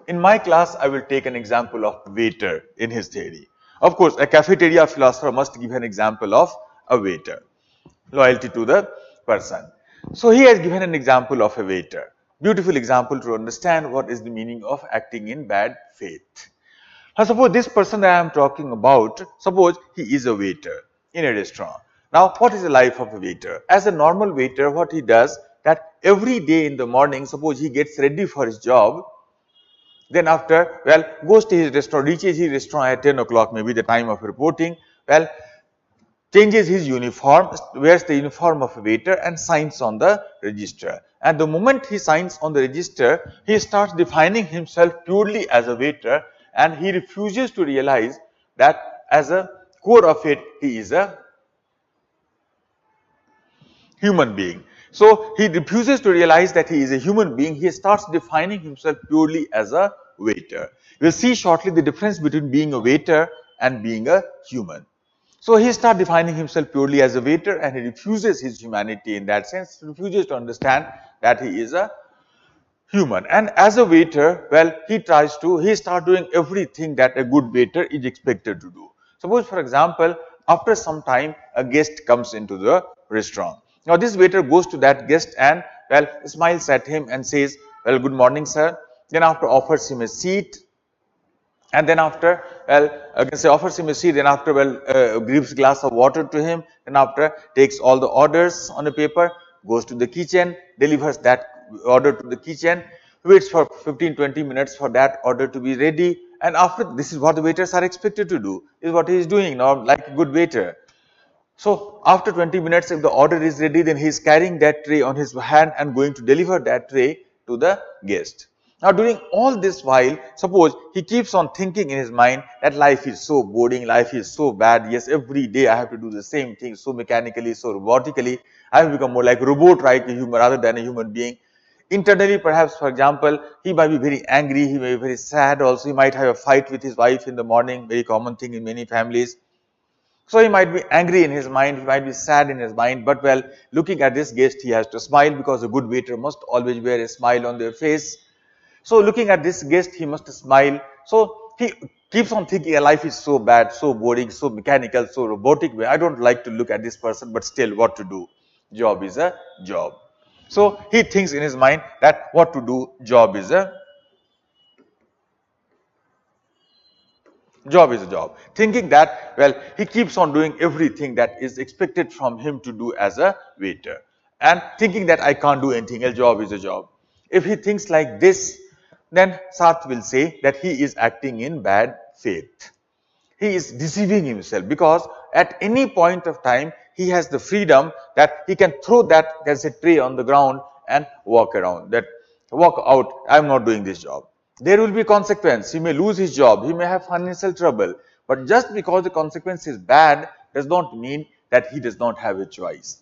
In my class, I will take an example of waiter in his theory. Of course, a cafeteria philosopher must give an example of a waiter. Loyalty to the person. So he has given an example of a waiter. Beautiful example to understand what is the meaning of acting in bad faith. Now suppose this person that I am talking about, suppose he is a waiter in a restaurant. Now what is the life of a waiter? As a normal waiter, what he does, that every day in the morning, suppose he gets ready for his job, then after, well, goes to his restaurant, reaches his restaurant at 10 o'clock, maybe the time of reporting, well, changes his uniform, wears the uniform of a waiter and signs on the register. And the moment he signs on the register, he starts defining himself purely as a waiter, and he refuses to realize that as a core of it, he is a human being. So he refuses to realize that he is a human being. He starts defining himself purely as a waiter. We will see shortly the difference between being a waiter and being a human. So he starts defining himself purely as a waiter, and he refuses his humanity in that sense, refuses to understand that he is a human. And as a waiter, well, he starts doing everything that a good waiter is expected to do. Suppose, for example, after some time, a guest comes into the restaurant. Now, this waiter goes to that guest and, well, smiles at him and says, well, good morning, sir. Then after offers him a seat, and then after, well, I can say offers him a seat, then after, well, gives a glass of water to him, then after takes all the orders on a paper, goes to the kitchen, delivers that order to the kitchen, waits for 15-20 minutes for that order to be ready, and after, this is what the waiters are expected to do, this is what he is doing now, like a good waiter. So after 20 minutes, if the order is ready, then he is carrying that tray on his hand and going to deliver that tray to the guest. Now during all this while, suppose he keeps on thinking in his mind that life is so boring, life is so bad, yes, every day I have to do the same thing so mechanically, so robotically, I have become more like a robot, like a human rather than a human being. Internally, perhaps, for example, he might be very angry, he may be very sad also, he might have a fight with his wife in the morning, very common thing in many families. So he might be angry in his mind, he might be sad in his mind, but well, looking at this guest, he has to smile because a good waiter must always wear a smile on their face. So looking at this guest, he must smile. So he keeps on thinking, life is so bad, so boring, so mechanical, so robotic. I don't like to look at this person, but still what to do? Job is a job. So he thinks in his mind that what to do, job is a job. Thinking that, well, he keeps on doing everything that is expected from him to do as a waiter. and thinking that I can't do anything, a job is a job. If he thinks like this, then Sartre will say that he is acting in bad faith. He is deceiving himself, because at any point of time he has the freedom that he can throw that as a tray on the ground and walk around, that walk out, I am not doing this job. There will be a consequence. He may lose his job, he may have financial trouble, but just because the consequence is bad does not mean that he does not have a choice.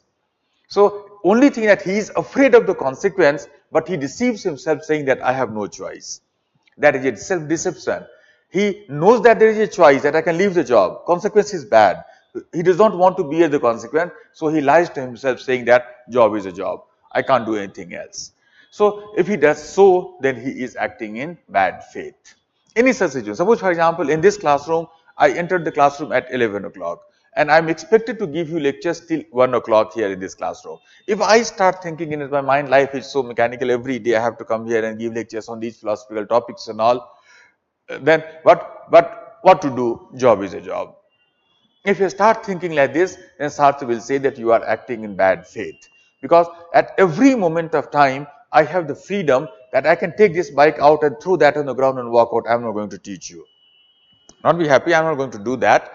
So only thing that he is afraid of the consequence, but he deceives himself saying that I have no choice. That is a self-deception. He knows that there is a choice, that I can leave the job. Consequence is bad. He does not want to bear the consequence, so he lies to himself saying that job is a job. I can't do anything else. So if he does so, then he is acting in bad faith. Any such situation. Suppose, for example, in this classroom, I entered the classroom at 11 o'clock and I am expected to give you lectures till 1 o'clock here in this classroom. If I start thinking in my mind, life is so mechanical, every day I have to come here and give lectures on these philosophical topics and all, then what to do? Job is a job. If you start thinking like this, then Sartre will say that you are acting in bad faith, because at every moment of time I have the freedom that I can take this bike out and throw that on the ground and walk out. I am not going to teach you. Not be happy, I am not going to do that.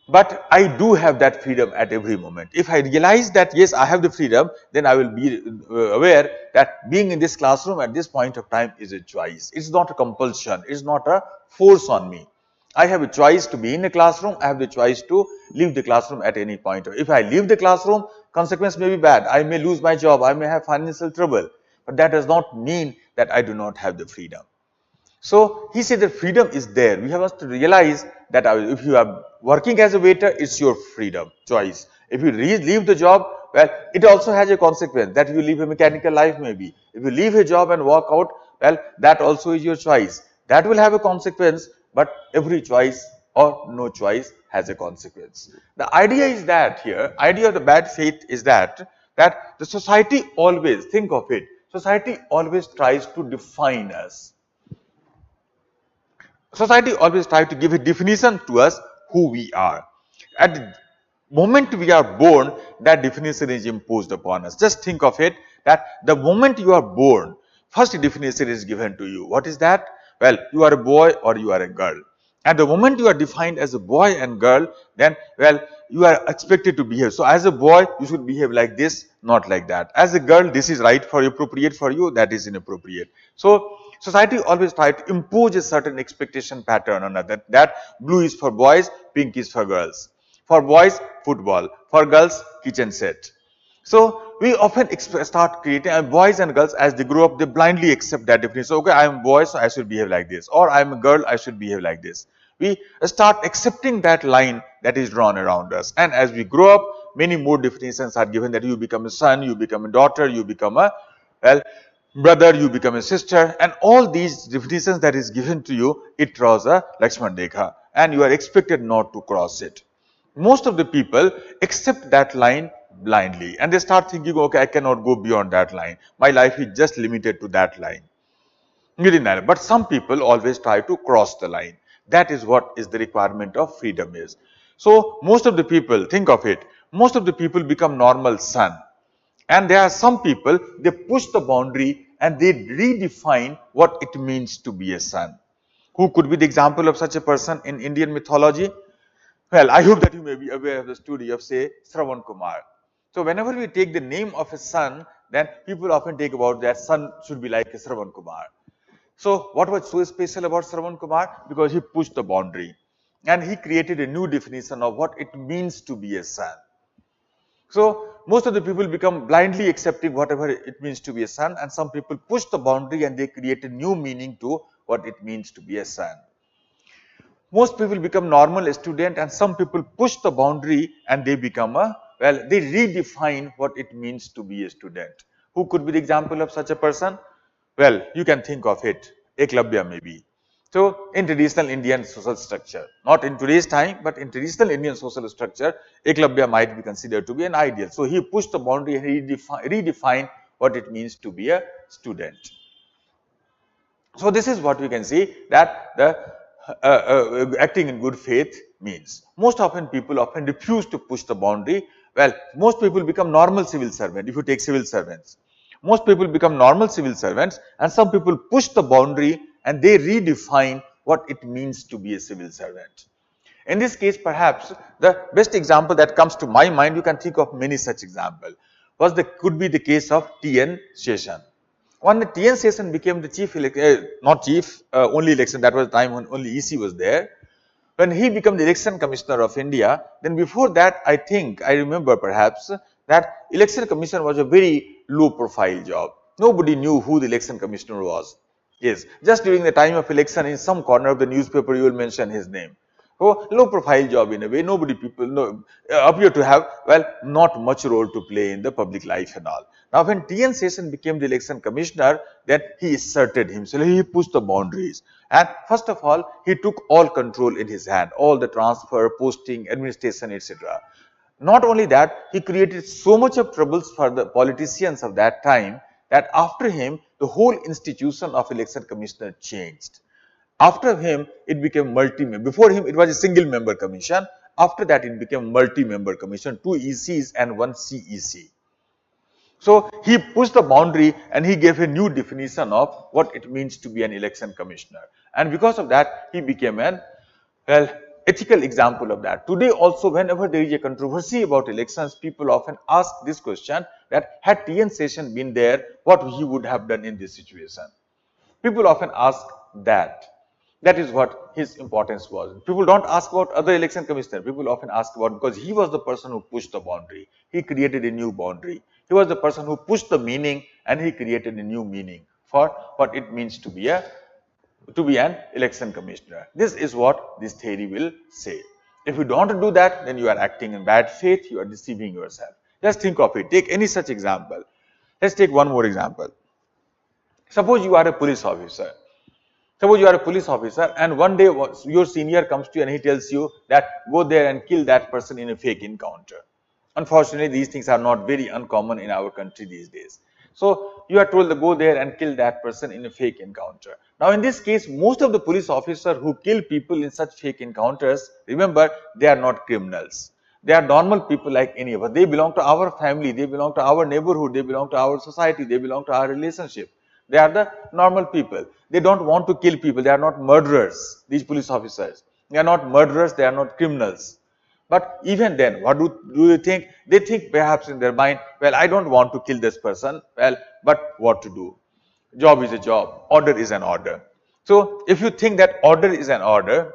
But I do have that freedom at every moment. If I realize that yes, I have the freedom, then I will be aware that being in this classroom at this point of time is a choice. It's not a compulsion. It's not a force on me. I have a choice to be in a classroom. I have the choice to leave the classroom at any point. If I leave the classroom, consequence may be bad. I may lose my job. I may have financial trouble. But that does not mean that I do not have the freedom. So he said that freedom is there. We have to realize that if you are working as a waiter, it's your freedom, choice. If you leave the job, well, it also has a consequence that you live a mechanical life maybe. If you leave a job and walk out, well, that also is your choice. That will have a consequence, but every choice or no choice has a consequence. The idea is that here, idea of the bad faith is that the society always, think of it, society always tries to define us. Society always tries to give a definition to us who we are. At the moment we are born, that definition is imposed upon us. Just think of it, that the moment you are born, first definition is given to you. What is that? Well, you are a boy or you are a girl. And the moment you are defined as a boy and girl, then, well, you are expected to behave. So as a boy, you should behave like this, not like that. As a girl, this is right for you, appropriate for you, that is inappropriate. So society always tries to impose a certain expectation pattern on that. That blue is for boys, pink is for girls. For boys, football. For girls, kitchen set. So we often start creating, boys and girls as they grow up, they blindly accept that definition. So, okay, I am a boy, so I should behave like this. Or I am a girl, I should behave like this. We start accepting that line that is drawn around us. And as we grow up, many more definitions are given, that you become a son, you become a daughter, you become a, well, brother, you become a sister, and all these definitions that is given to you, it draws a Lakshman Rekha, and you are expected not to cross it. Most of the people accept that line blindly, and they start thinking, okay, I cannot go beyond that line. My life is just limited to that line. But some people always try to cross the line. That is what is the requirement of freedom is. So most of the people, think of it, most of the people become normal son. And there are some people, they push the boundary and they redefine what it means to be a son. Who could be the example of such a person in Indian mythology? Well, I hope that you may be aware of the story of, say, Shravan Kumar. So whenever we take the name of a son, then people often take about that son should be like a Shravan Kumar. So what was so special about Shravan Kumar? Because he pushed the boundary and he created a new definition of what it means to be a son. So most of the people become blindly accepting whatever it means to be a son, and some people push the boundary and they create a new meaning to what it means to be a son. Most people become normal student, and some people push the boundary and they become they redefine what it means to be a student. Who could be the example of such a person? Well, you can think of it, Eklavya maybe. So in traditional Indian social structure, not in today's time, but in traditional Indian social structure, Eklavya might be considered to be an ideal. So he pushed the boundary and redefined what it means to be a student. So this is what we can see that the acting in good faith means. Most often people often refuse to push the boundary. Well, most people become normal civil servant. If you take civil servants, most people become normal civil servants, and some people push the boundary and they redefine what it means to be a civil servant. In this case, perhaps the best example that comes to my mind, you can think of many such examples, could be the case of T.N. Seshan. When the T.N. Seshan became the chief, only election, that was the time when only EC was there. When he became the election commissioner of India, then before that, I remember perhaps that election commission was a very low profile job. Nobody knew who the election commissioner was. Yes, just during the time of election, in some corner of the newspaper, you will mention his name. So, low profile job in a way, appear to have, well, not much role to play in the public life and all. Now, when T.N. Seshan became the election commissioner, then he asserted himself, he pushed the boundaries. And first of all, he took all control in his hand, all the transfer, posting, administration, etc. Not only that, he created so much of troubles for the politicians of that time that after him, the whole institution of election commissioner changed. After him, it became multi-member. Before him, it was a single member commission. After that, it became multi-member commission, 2 ECs and 1 CEC. So, he pushed the boundary and he gave a new definition of what it means to be an election commissioner. And because of that, he became an, well, ethical example of that. Today also, whenever there is a controversy about elections, people often ask this question that had T.N. Seshan been there, what he would have done in this situation. People often ask that. That is what his importance was. People don't ask about other election commissioner. People often ask about, because he was the person who pushed the boundary. He created a new boundary. He was the person who pushed the meaning and he created a new meaning for what it means to be an election commissioner. This is what this theory will say. If you don't do that, then you are acting in bad faith, you are deceiving yourself. Just think of it. Take any such example. Let's take one more example. Suppose you are a police officer. Suppose you are a police officer and one day your senior comes to you and he tells you that go there and kill that person in a fake encounter. Unfortunately, these things are not very uncommon in our country these days. So, you are told to go there and kill that person in a fake encounter. Now, in this case, most of the police officers who kill people in such fake encounters, remember, they are not criminals. They are normal people like any of us. They belong to our family, they belong to our neighborhood, they belong to our society, they belong to our relationship. They are the normal people. They don't want to kill people. They are not murderers, these police officers. They are not murderers, they are not criminals. But even then, what do you think? They think perhaps in their mind, well, I don't want to kill this person. Well, but what to do? Job is a job. Order is an order. So, if you think that order is an order,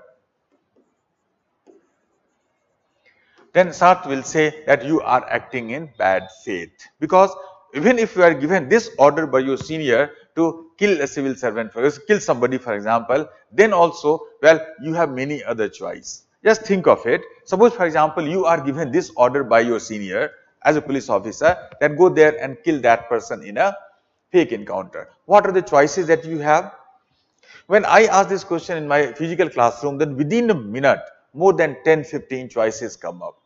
then Sartre will say that you are acting in bad faith. Because even if you are given this order by your senior to kill a civil servant, kill somebody for example, then also, well, you have many other choice. Just think of it. Suppose for example, you are given this order by your senior as a police officer that go there and kill that person in a fake encounter. What are the choices that you have? When I ask this question in my physical classroom, then within a minute, more than 10-15 choices come up.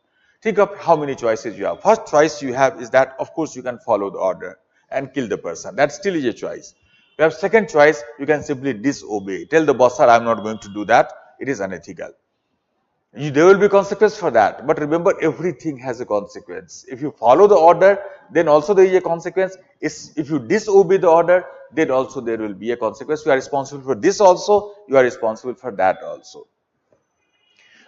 Think of how many choices you have. First choice you have is that, of course, you can follow the order and kill the person. That still is a choice. You have second choice, you can simply disobey. Tell the boss, sir, I am not going to do that. It is unethical. There will be consequence for that. But remember, everything has a consequence. If you follow the order, then also there is a consequence. If you disobey the order, then also there will be a consequence. You are responsible for this also, you are responsible for that also.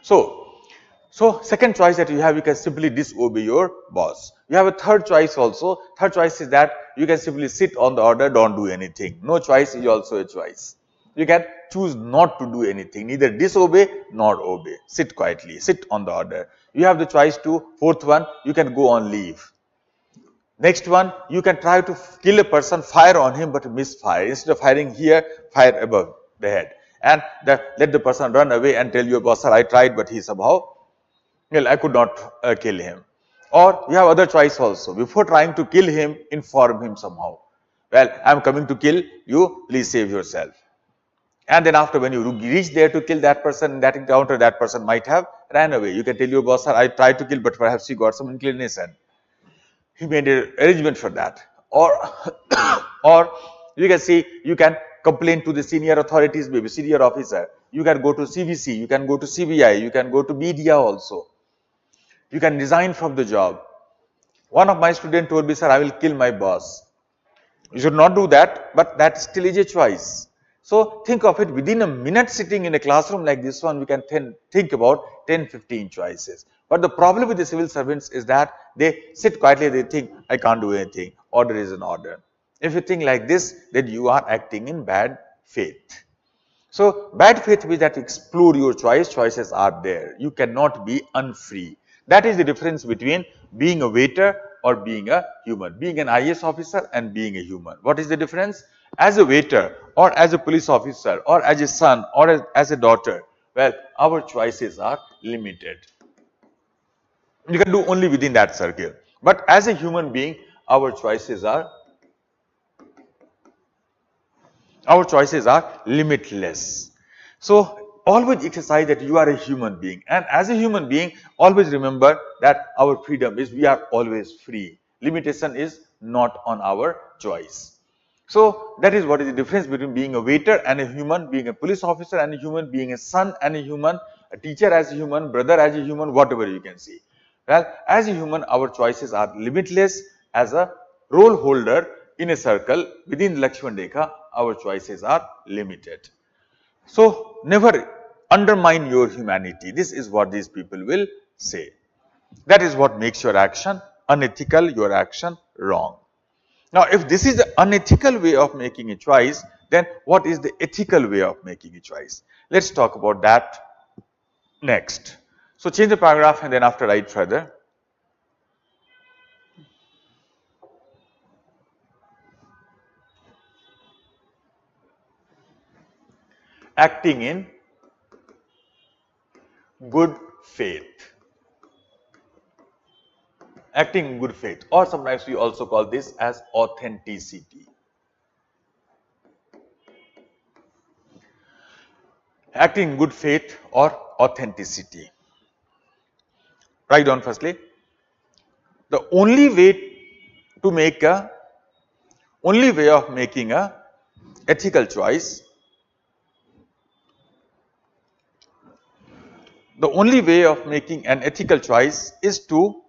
So second choice that you have, you can simply disobey your boss. You have a third choice also. Third choice is that you can simply sit on the order, don't do anything. No choice is also a choice. You can choose not to do anything, neither disobey nor obey. Sit quietly, sit on the order. You have the choice to, fourth one, you can go on leave. Next one, you can try to kill a person, fire on him, but misfire. Instead of firing here, fire above the head. And let the person run away and tell your boss, sir, I tried, but he somehow, well, I could not kill him. Or you have other choice also. Before trying to kill him, inform him somehow. Well, I am coming to kill you, please save yourself. And then after, when you reach there to kill that person in that encounter, that person might have ran away. You can tell your boss, sir, I tried to kill, but perhaps he got some inclination. He made an arrangement for that. Or you can see, you can complain to the senior authorities, maybe senior officer. You can go to CVC, you can go to CBI, you can go to media also. You can resign from the job. One of my students told me, sir, I will kill my boss. You should not do that, but that still is a choice. So think of it, within a minute sitting in a classroom like this one, we can think about 10-15 choices. But the problem with the civil servants is that they sit quietly, they think, I can't do anything, order is an order. If you think like this, then you are acting in bad faith. So bad faith means that explore your choices are there. You cannot be unfree. That is the difference between being a waiter or being a human, being an IAS officer and being a human. What is the difference? As a waiter or as a police officer or as a son or as a daughter, well, our choices are limited. You can do only within that circle. But as a human being, our choices are limitless. So always exercise that you are a human being, and as a human being always remember that our freedom is we are always free. Limitation is not on our choice. So that is what is the difference between being a waiter and a human, being a police officer and a human, being a son and a human, a teacher as a human, brother as a human, whatever you can see. Well, as a human, our choices are limitless. As a role holder in a circle within Lakshman Rekha, our choices are limited. So never undermine your humanity. This is what these people will say. That is what makes your action unethical, your action wrong. Now, if this is the unethical way of making a choice, then what is the ethical way of making a choice? Let's talk about that next. So change the paragraph and then after write further. Acting in good faith. Acting in good faith, or sometimes we also call this as authenticity. Acting in good faith or authenticity. Write down firstly. The only way of making a ethical choice, the only way of making an ethical choice is to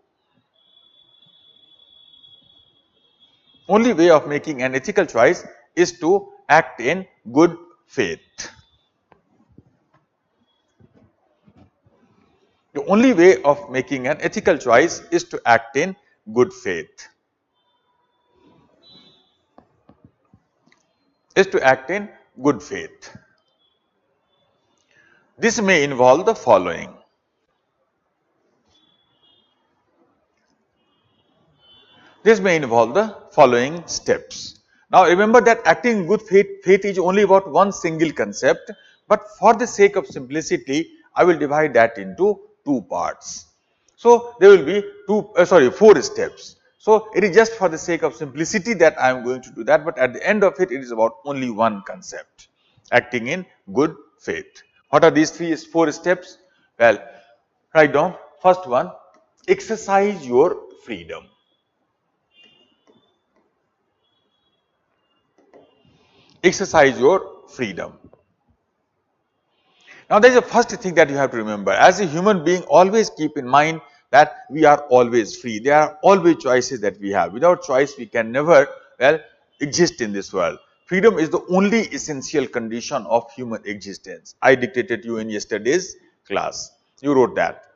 act in good faith. The only way of making an ethical choice is to act in good faith. This may involve the following. Steps. Now remember that acting in good faith is only about one single concept, but for the sake of simplicity, I will divide that into two parts. So there will be 4 steps. So it is just for the sake of simplicity that I am going to do that, but at the end of it, it is about only one concept, acting in good faith. What are these 4 steps? Well, write down. First one, exercise your freedom. Exercise your freedom. Now, there is a first thing that you have to remember. As a human being, always keep in mind that we are always free. There are always choices that we have. Without choice, we can never, exist in this world. Freedom is the only essential condition of human existence. I dictated you in yesterday's class. You wrote that.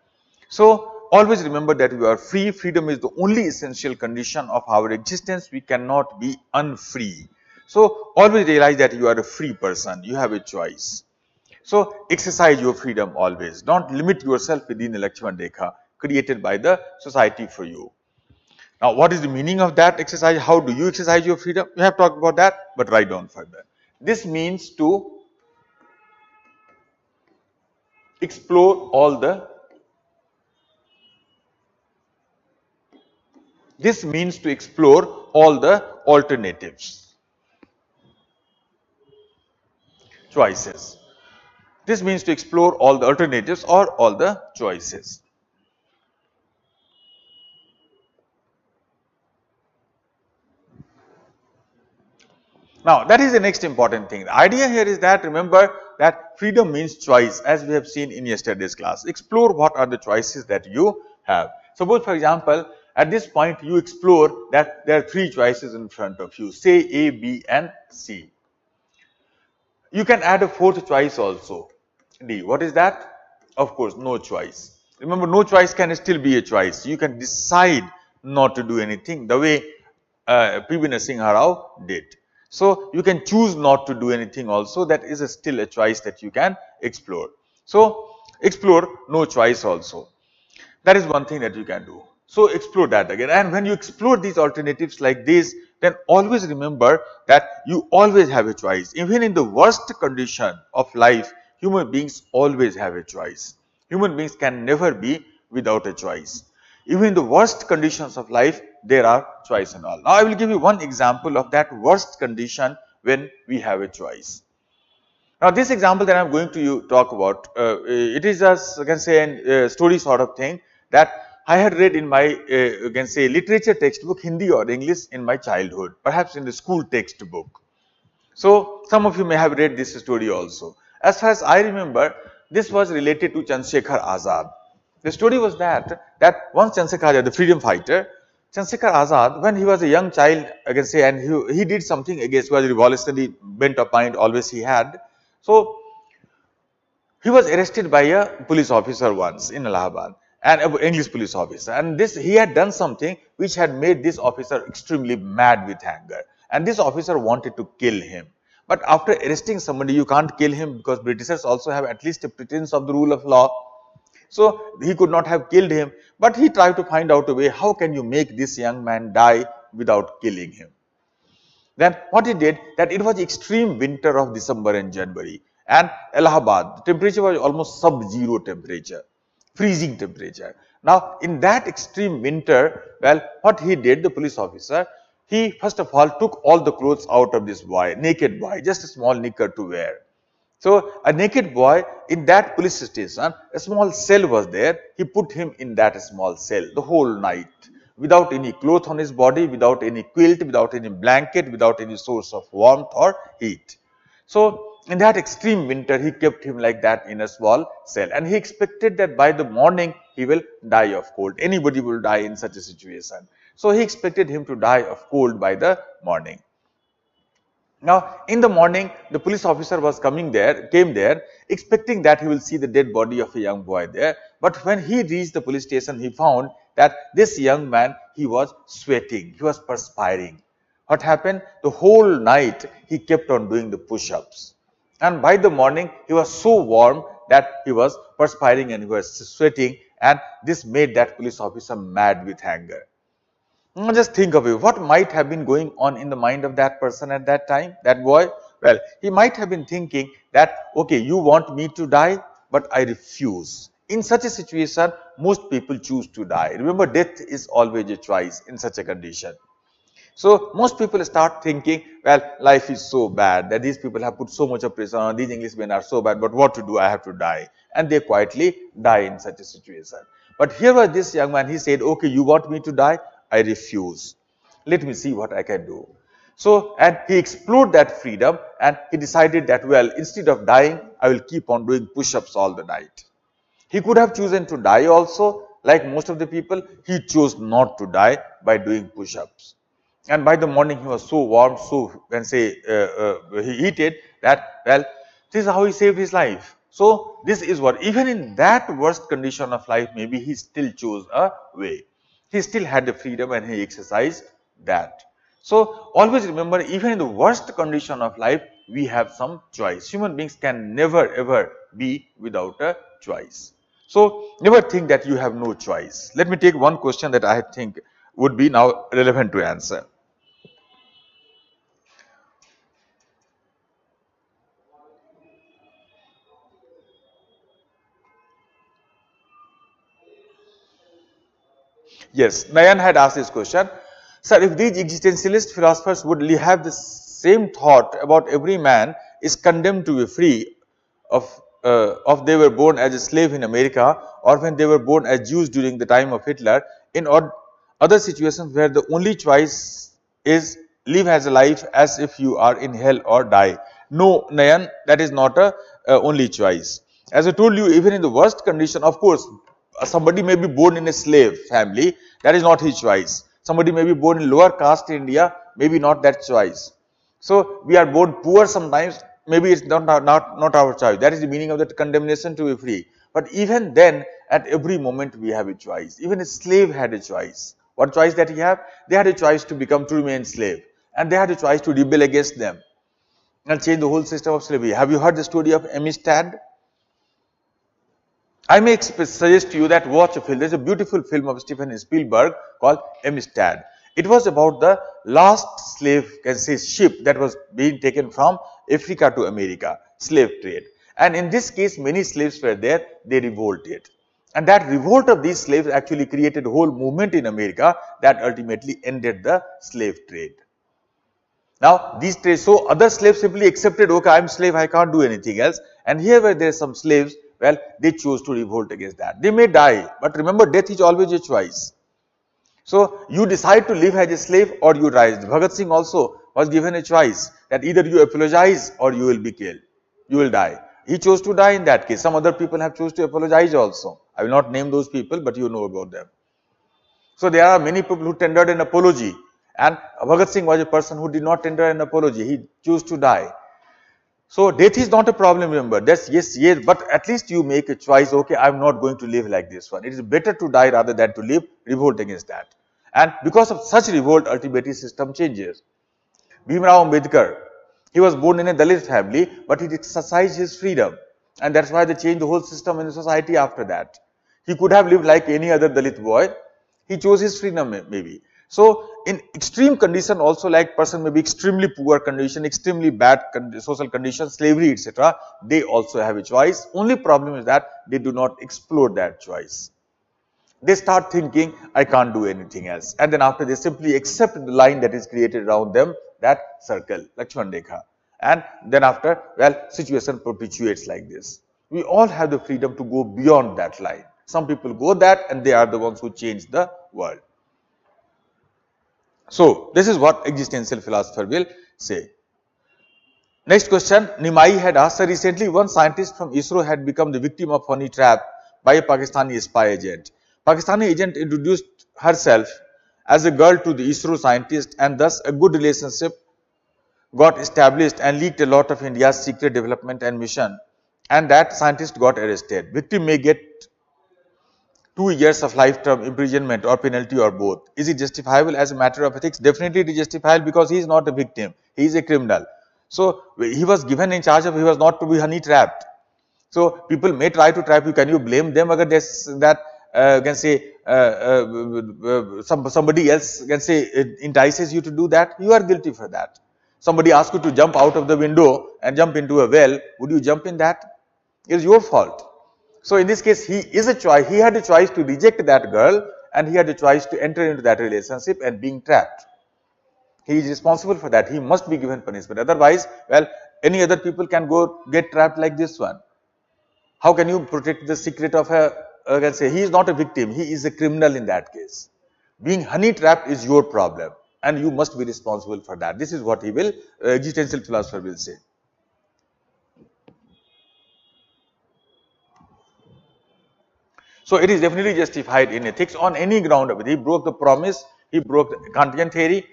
So, always remember that we are free. Freedom is the only essential condition of our existence. We cannot be unfree. So, always realize that you are a free person. You have a choice. So, exercise your freedom always. Don't limit yourself within the Lakshman Rekha created by the society for you. Now, what is the meaning of that exercise? How do you exercise your freedom? We have talked about that, but write down further. This means to explore all the alternatives, choices. This means to explore all the alternatives or all the choices. Now, that is the next important thing. The idea here is that remember that freedom means choice, as we have seen in yesterday's class. Explore what are the choices that you have. Suppose, for example, At this point, you explore that there are three choices in front of you, say A, B, and C. You can add a fourth choice also, D. What is that? Of course, no choice. Remember, no choice can still be a choice. You can decide not to do anything the way P.V. Narasimha Rao did. So, you can choose not to do anything also. That is still a choice that you can explore. So, explore no choice also. That is one thing that you can do. So, explore that again. And when you explore these alternatives like this, then always remember that you always have a choice. Even in the worst condition of life, human beings always have a choice. Human beings can never be without a choice. Even in the worst conditions of life, there are choice and all. Now, I will give you one example of that worst condition when we have a choice. Now, this example that I am going to talk about, it is just, you can say, a story sort of thing that I had read in my, you can say, literature textbook, Hindi or English, in my childhood, perhaps in the school textbook. So, some of you may have read this story also. As far as I remember, this was related to Chandrasekhar Azad. The story was that once Chandrasekhar Azad, the freedom fighter, Chandrasekhar Azad, when he was a young child, I can say, and he did something against, was revolutionary bent of mind always he had. So, he was arrested by a police officer once in Allahabad, an English police officer, and he had done something which had made this officer extremely mad with anger, and this officer wanted to kill him. But after arresting somebody, you can't kill him because Britishers also have at least a pretense of the rule of law. So, he could not have killed him, but he tried to find out a way, how can you make this young man die without killing him? Then what he did, that it was extreme winter of December and January, and Allahabad, the temperature was almost sub-zero temperature, freezing temperature. Now, in that extreme winter, well, what he did, the police officer, he first of all took all the clothes out of this boy, naked boy, just a small knicker to wear. So, a naked boy in that police station, a small cell was there, he put him in that small cell the whole night, without any cloth on his body, without any quilt, without any blanket, without any source of warmth or heat. So, in that extreme winter, he kept him like that in a small cell, and he expected that by the morning he will die of cold. Anybody will die in such a situation. So, he expected him to die of cold by the morning. Now, in the morning, the police officer was came there, expecting that he will see the dead body of a young boy there. But when he reached the police station, he found that this young man, he was sweating, he was perspiring. What happened? The whole night, he kept on doing the push-ups. And by the morning, he was so warm that he was perspiring and he was sweating, and this made that police officer mad with anger. Now just think of it, what might have been going on in the mind of that person at that time, that boy? Well, he might have been thinking that, okay, you want me to die, but I refuse. In such a situation, most people choose to die. Remember, death is always a choice in such a condition. So, most people start thinking, well, life is so bad that these people have put so much of pressure on, these Englishmen are so bad, but what to do, I have to die. And they quietly die in such a situation. But here was this young man, he said, okay, you want me to die? I refuse. Let me see what I can do. So, and he explored that freedom and he decided that, well, instead of dying, I will keep on doing push-ups all the night. He could have chosen to die also, like most of the people. He chose not to die by doing push-ups. And by the morning, he was so warm, so can say he heated that, well, this is how he saved his life. So, this is what, even in that worst condition of life, maybe he still chose a way. He still had the freedom and he exercised that. So, always remember, even in the worst condition of life, we have some choice. Human beings can never ever be without a choice. So, never think that you have no choice. Let me take one question that I think would be now relevant to answer. Yes, Nayan had asked this question. Sir, if these existentialist philosophers would have the same thought about every man is condemned to be free of they were born as a slave in America or when they were born as Jews during the time of Hitler, in other situations where the only choice is live as a life as if you are in hell or die. No, Nayan, that is not a only choice. As I told you, even in the worst condition, of course, somebody may be born in a slave family, That is not his choice. Somebody may be born in lower caste in India, maybe not that choice. So we are born poor sometimes, maybe it's not our choice. That is the meaning of that condemnation to be free. But even then, at every moment we have a choice. Even a slave had a choice. What choice that he have? They had a choice to become to remain slave, and they had a choice to rebel against them and change the whole system of slavery. Have you heard the story of Amistad? I may suggest to you that watch a film. There is a beautiful film of Steven Spielberg called Amistad. It was about the last slave, can say, ship that was being taken from Africa to America, slave trade. And in this case, many slaves were there, they revolted. And that revolt of these slaves actually created a whole movement in America that ultimately ended the slave trade. Now, these trades, so other slaves simply accepted, okay, I am slave, I can't do anything else. And here where there are some slaves, well, they chose to revolt against that. They may die, but remember, death is always a choice. So, you decide to live as a slave or you rise. Bhagat Singh also was given a choice that either you apologize or you will be killed. You will die. He chose to die in that case. Some other people have chose to apologize also. I will not name those people, but you know about them. So, there are many people who tendered an apology, and Bhagat Singh was a person who did not tender an apology. He chose to die. So, death is not a problem, remember. That's yes, but at least you make a choice, okay, I am not going to live like this one. It is better to die rather than to live, revolt against that. And because of such revolt, ultimately system changes. Bhimrao Ambedkar, he was born in a Dalit family, but he exercised his freedom. And that's why they changed the whole system in the society after that. He could have lived like any other Dalit boy. He chose his freedom maybe. So, in extreme condition also, like person may be extremely poor condition, extremely bad social condition, slavery, etc. They also have a choice. Only problem is that they do not explore that choice. They start thinking, I can't do anything else. And then after they simply accept the line that is created around them, that circle, Lakshman Rekha. And then after, well, situation perpetuates like this. We all have the freedom to go beyond that line. Some people go that and they are the ones who change the world. So, this is what existential philosopher will say. Next question, Nimai had asked, sir, recently one scientist from ISRO had become the victim of honey trap by a Pakistani spy agent. Pakistani agent introduced herself as a girl to the ISRO scientist, and thus a good relationship got established and leaked a lot of India's secret development and mission, and that scientist got arrested. Victim may get 2 years of lifetime imprisonment or penalty or both. Is it justifiable as a matter of ethics? Definitely it is justifiable because he is not a victim. He is a criminal. So, he was given in charge of, he was not to be honey trapped. So, people may try to trap you. Can you blame them agar that can say somebody else can say it entices you to do that? You are guilty for that. Somebody asks you to jump out of the window and jump into a well. Would you jump in that? It is your fault. So, in this case, he had a choice to reject that girl, and he had a choice to enter into that relationship and being trapped. He is responsible for that. He must be given punishment. Otherwise, well, any other people can go get trapped like this one. How can you protect the secret of can say, he is not a victim, he is a criminal in that case. Being honey trapped is your problem, and you must be responsible for that. This is what he will, existential philosopher will say. So, it is definitely justified in ethics on any ground of it. He broke the promise, he broke the Kantian theory,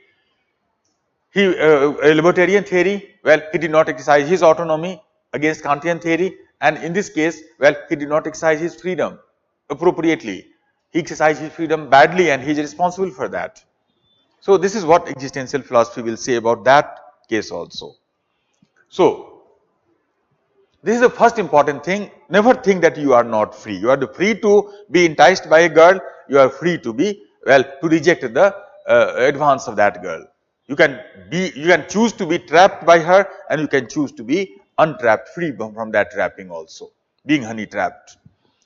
a libertarian theory, well, he did not exercise his autonomy against Kantian theory, and in this case, well, he did not exercise his freedom appropriately. He exercised his freedom badly, and he is responsible for that. So, this is what existential philosophy will say about that case also. So, this is the first important thing. Never think that you are not free. You are free to be enticed by a girl. You are free to be, well, to reject the advance of that girl. You can choose to be trapped by her, and you can choose to be untrapped, free from that trapping also, being honey trapped.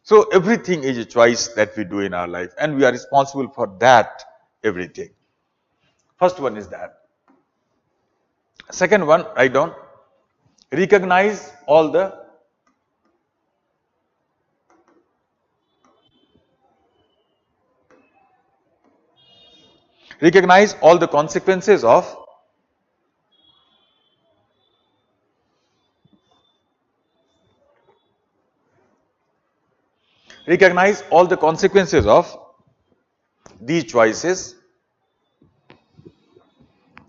So, everything is a choice that we do in our life, and we are responsible for that everything. First one is that. Second one, write down, recognize all the consequences of these choices,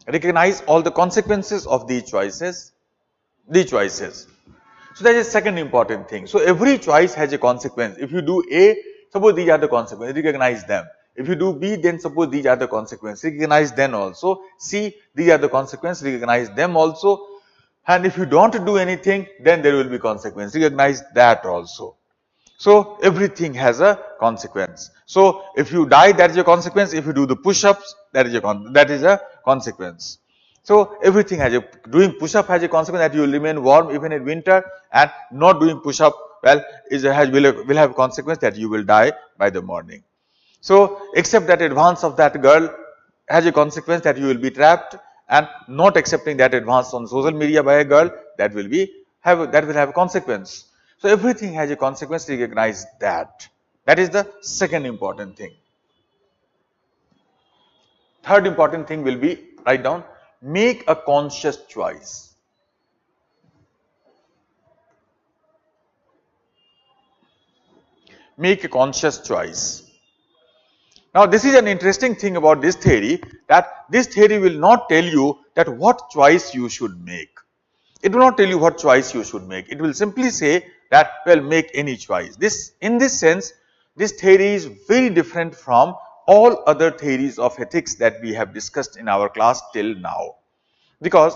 recognize all the consequences of these choices. So that is second important thing. So every choice has a consequence. If you do A, suppose these are the consequences, recognize them. If you do B, then suppose these are the consequences, recognize them also. C, these are the consequences, recognize them also. And if you don't do anything, then there will be consequence, recognize that also. So everything has a consequence. So if you die, that is a consequence. If you do the push-ups, that is a consequence. So everything has doing push-up has a consequence, that you will remain warm even in winter, and not doing push-up, well, will have consequence that you will die by the morning. So except that advance of that girl has a consequence that you will be trapped, and not accepting that advance on social media by a girl, that will have a consequence. So everything has a consequence, recognize that. That is the second important thing. Third important thing will be, write down, make a conscious choice. Make a conscious choice. Now this is an interesting thing about this theory, that this theory will not tell you that what choice you should make. It will not tell you what choice you should make. It will simply say that, well, make any choice. In this sense, this theory is very different from all other theories of ethics that we have discussed in our class till now. Because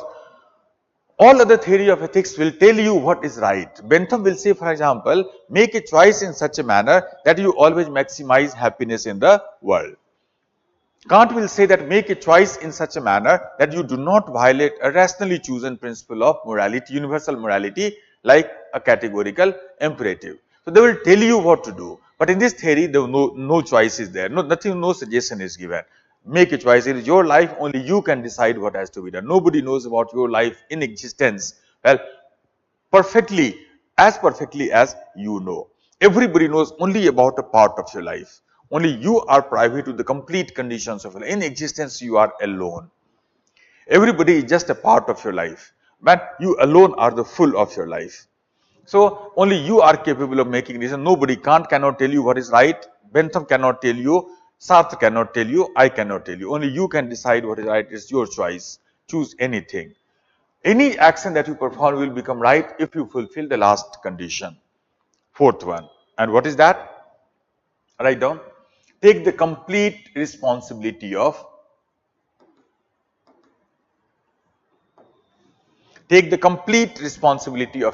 all other theory of ethics will tell you what is right. Bentham will say, for example, make a choice in such a manner that you always maximize happiness in the world. Kant will say that make a choice in such a manner that you do not violate a rationally chosen principle of morality, universal morality, like a categorical imperative. So they will tell you what to do. But in this theory, there no choice is there. No suggestion is given. Make a choice. It is your life. Only you can decide what has to be done. Nobody knows about your life in existence, well, perfectly as you know. Everybody knows only about a part of your life. Only you are privy to the complete conditions of your life. In existence, you are alone. Everybody is just a part of your life, but you alone are the full of your life. So only you are capable of making decisions. Nobody, Kant cannot tell you what is right. Bentham cannot tell you. Sartre cannot tell you. I cannot tell you. Only you can decide what is right. It's your choice. Choose anything. Any action that you perform will become right if you fulfill the last condition. Fourth one. And what is that? Write down. Take the complete responsibility of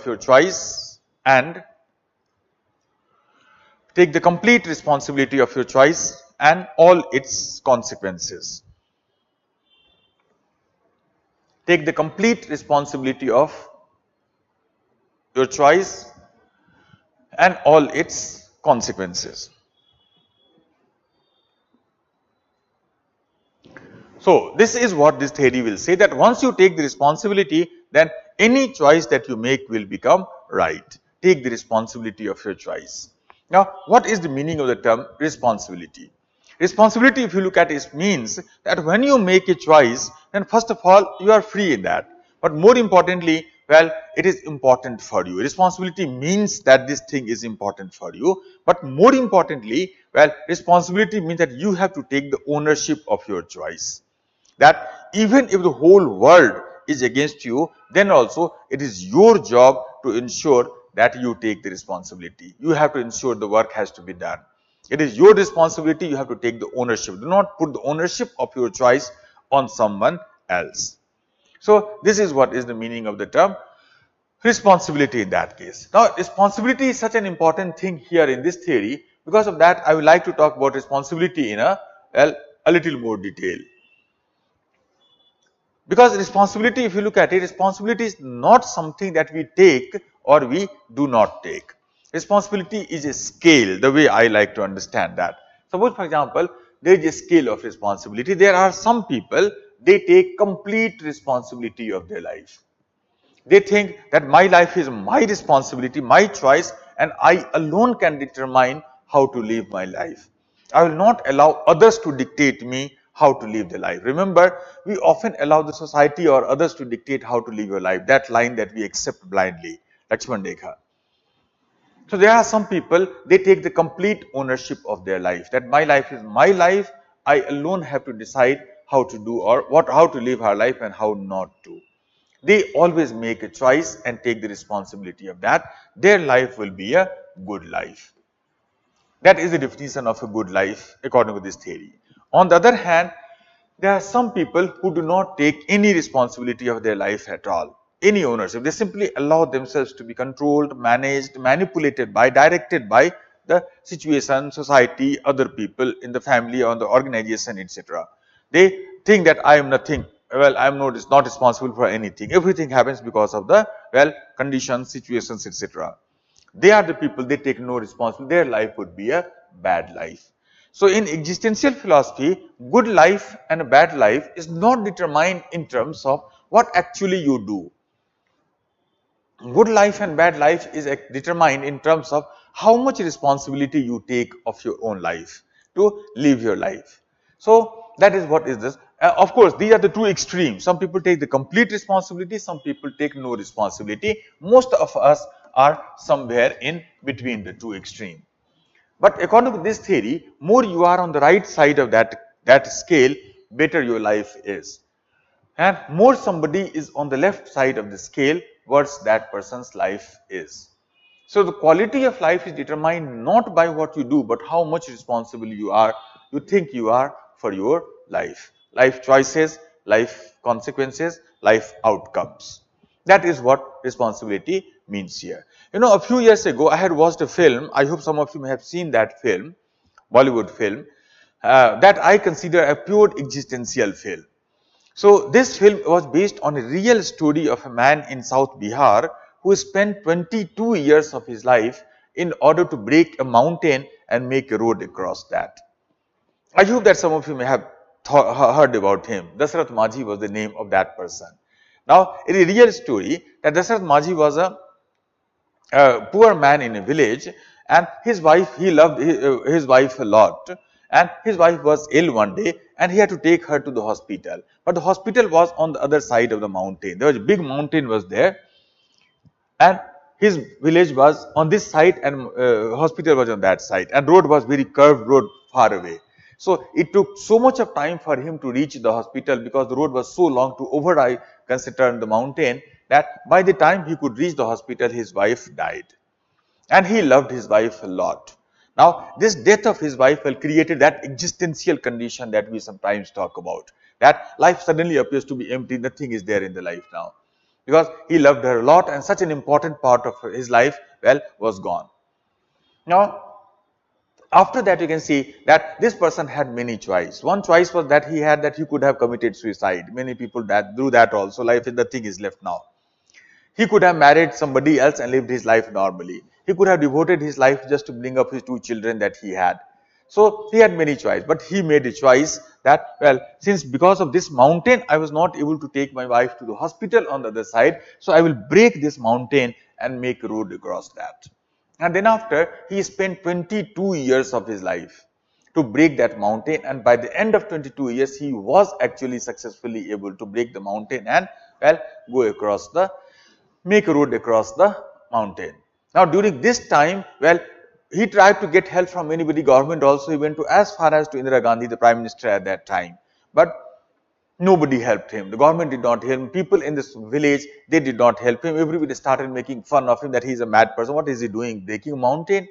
your choice, and take the complete responsibility of your choice and all its consequences. Take the complete responsibility of your choice and all its consequences. So this is what this theory will say, that once you take the responsibility, then any choice that you make will become right. Take the responsibility of your choice. Now, what is the meaning of the term responsibility? Responsibility, if you look at it, means that when you make a choice, then first of all, you are free in that. But more importantly, well, it is important for you. Responsibility means that this thing is important for you. But more importantly, well, responsibility means that you have to take the ownership of your choice. That even if the whole world is against you, then also it is your job to ensure that you take the responsibility. You have to ensure the work has to be done. It is your responsibility. You have to take the ownership. Do not put the ownership of your choice on someone else. So this is what is the meaning of the term responsibility in that case. Now, responsibility is such an important thing here in this theory. Because of that, I would like to talk about responsibility in a little more detail. Because responsibility, if you look at it, responsibility is not something that we take or we do not take. Responsibility is a scale, the way I like to understand that. Suppose, for example, there is a scale of responsibility. There are some people, they take complete responsibility of their life. They think that my life is my responsibility, my choice, and I alone can determine how to live my life. I will not allow others to dictate me how to live their life. Remember, we often allow the society or others to dictate how to live your life. That line that we accept blindly, Lakshman Rekha. So there are some people, they take the complete ownership of their life, that my life is my life, I alone have to decide how to do or how to live our life and how not to. They always make a choice and take the responsibility of that. Their life will be a good life. That is the definition of a good life according to this theory. On the other hand, there are some people who do not take any responsibility of their life at all, any ownership. They simply allow themselves to be controlled, managed, manipulated by, directed by the situation, society, other people in the family or the organization, etc. They think that I am nothing. Well, I am not responsible for anything. Everything happens because of the, well, conditions, situations, etc. They are the people, they take no responsibility. Their life would be a bad life. So in existential philosophy, good life and a bad life is not determined in terms of what actually you do. Good life and bad life is determined in terms of how much responsibility you take of your own life to live your life. So that is what is this. Of course, these are the two extremes. Some people take the complete responsibility, some people take no responsibility. Most of us are somewhere in between the two extremes. But according to this theory, more you are on the right side of that scale, better your life is. And more somebody is on the left side of the scale, worse that person's life is. So the quality of life is determined not by what you do, but how much responsible you think you are for your life. Life choices, life consequences, life outcomes. That is what responsibility means here. You know, a few years ago, I had watched a film. I hope some of you may have seen that film, Bollywood film, that I consider a pure existential film. So this film was based on a real story of a man in South Bihar who spent 22 years of his life in order to break a mountain and make a road across that. I hope that some of you may have heard about him. Dasarath Majhi was the name of that person. Now, in a real story, that Dasarath Majhi was a poor man in a village, and his wife, he loved his wife a lot, and his wife was ill one day and he had to take her to the hospital. But the hospital was on the other side of the mountain. There was a big mountain was there, and his village was on this side and hospital was on that side, and road was very curved road far away. So it took so much of time for him to reach the hospital because the road was so long to override consider the mountain, that by the time he could reach the hospital, his wife died. And he loved his wife a lot. Now, this death of his wife created that existential condition that we sometimes talk about, that life suddenly appears to be empty, nothing is there in the life now. Because he loved her a lot and such an important part of his life, well, was gone. Now, after that you can see that this person had many choices. One choice was that he could have committed suicide. Many people do that also. Life is nothing is left now. He could have married somebody else and lived his life normally. He could have devoted his life just to bring up his two children that he had. So he had many choices, but he made a choice that, well, since because of this mountain, I was not able to take my wife to the hospital on the other side, so I will break this mountain and make a road across that. And then after, he spent 22 years of his life to break that mountain, and by the end of 22 years, he was actually successfully able to break the mountain and, well, make a road across the mountain. Now, during this time, well, he tried to get help from anybody, government also. He went to as far as to Indira Gandhi, the prime minister at that time. But nobody helped him. The government did not help him. People in this village, they did not help him. Everybody started making fun of him that he is a mad person. What is he doing? Breaking a mountain?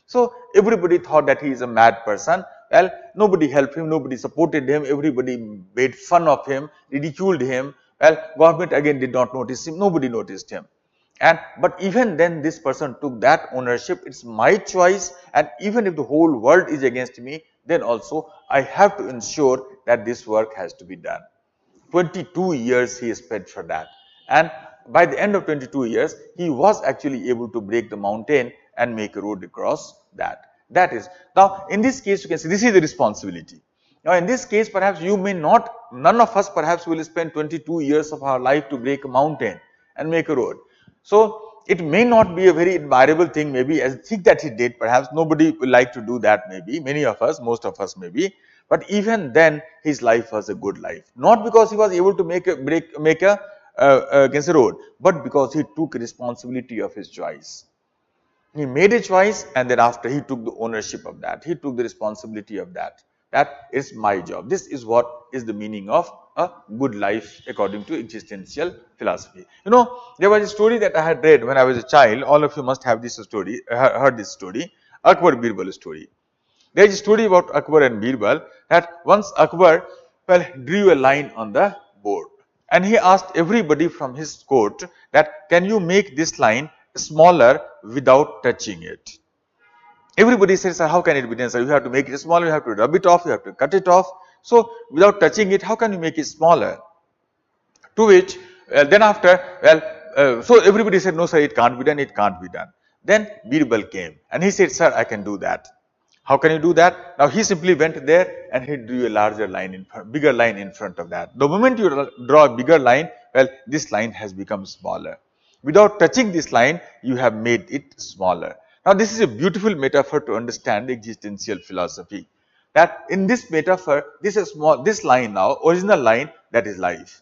So everybody thought that he is a mad person. Well, nobody helped him. Nobody supported him. Everybody made fun of him, ridiculed him. Well, government again did not notice him. Nobody noticed him. But even then this person took that ownership. It's my choice, and even if the whole world is against me, then also I have to ensure that this work has to be done. 22 years he spent for that, and by the end of 22 years he was actually able to break the mountain and make a road across that. That is, now in this case you can see this is the responsibility. Now in this case perhaps you may not, none of us perhaps will spend 22 years of our life to break a mountain and make a road. So it may not be a very admirable thing, maybe as think that he did, perhaps nobody will like to do that, maybe many of us, most of us maybe, but even then his life was a good life, not because he was able to make a against a road, but because he took responsibility of his choice. He made a choice, and then after he took the ownership of that, he took the responsibility of that. that is my job. This is what is the meaning of a good life according to existential philosophy. You know, there was a story that I had read when I was a child. All of you must have this story, heard this story, Akbar Birbal story. There is a story about Akbar and Birbal that once Akbar, well, drew a line on the board and he asked everybody from his court that can you make this line smaller without touching it. Everybody says, sir, how can it be done? Sir, you have to make it smaller, you have to rub it off, you have to cut it off. So, without touching it, how can you make it smaller? To which, then after, so everybody said, no, sir, it can't be done, it can't be done. Then Birbal came and he said, sir, I can do that. How can you do that? Now, he simply went there and he drew a larger line, bigger line in front of that. The moment you draw a bigger line, well, this line has become smaller. Without touching this line, you have made it smaller. Now, this is a beautiful metaphor to understand existential philosophy. That in this metaphor, this line now, original line, that is life.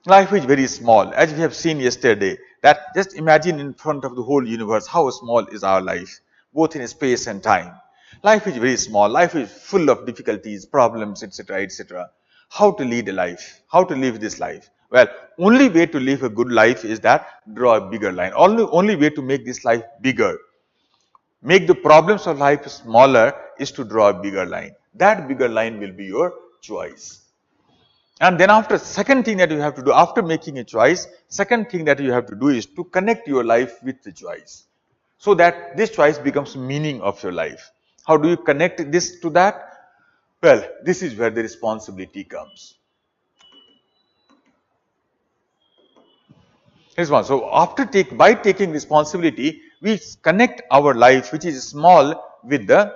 Life is very small, as we have seen yesterday, that just imagine in front of the whole universe how small is our life, both in space and time. Life is very small, life is full of difficulties, problems, etc., etc. How to lead a life? How to live this life? Well, only way to live a good life is that draw a bigger line. Only way to make this life bigger, make the problems of life smaller is to draw a bigger line. That bigger line will be your choice. And then after, second thing that you have to do after making a choice, second thing that you have to do is to connect your life with the choice, so that this choice becomes meaning of your life. How do you connect this to that? Well, this is where the responsibility comes. Here's one. So by taking responsibility, we connect our life, which is small, with the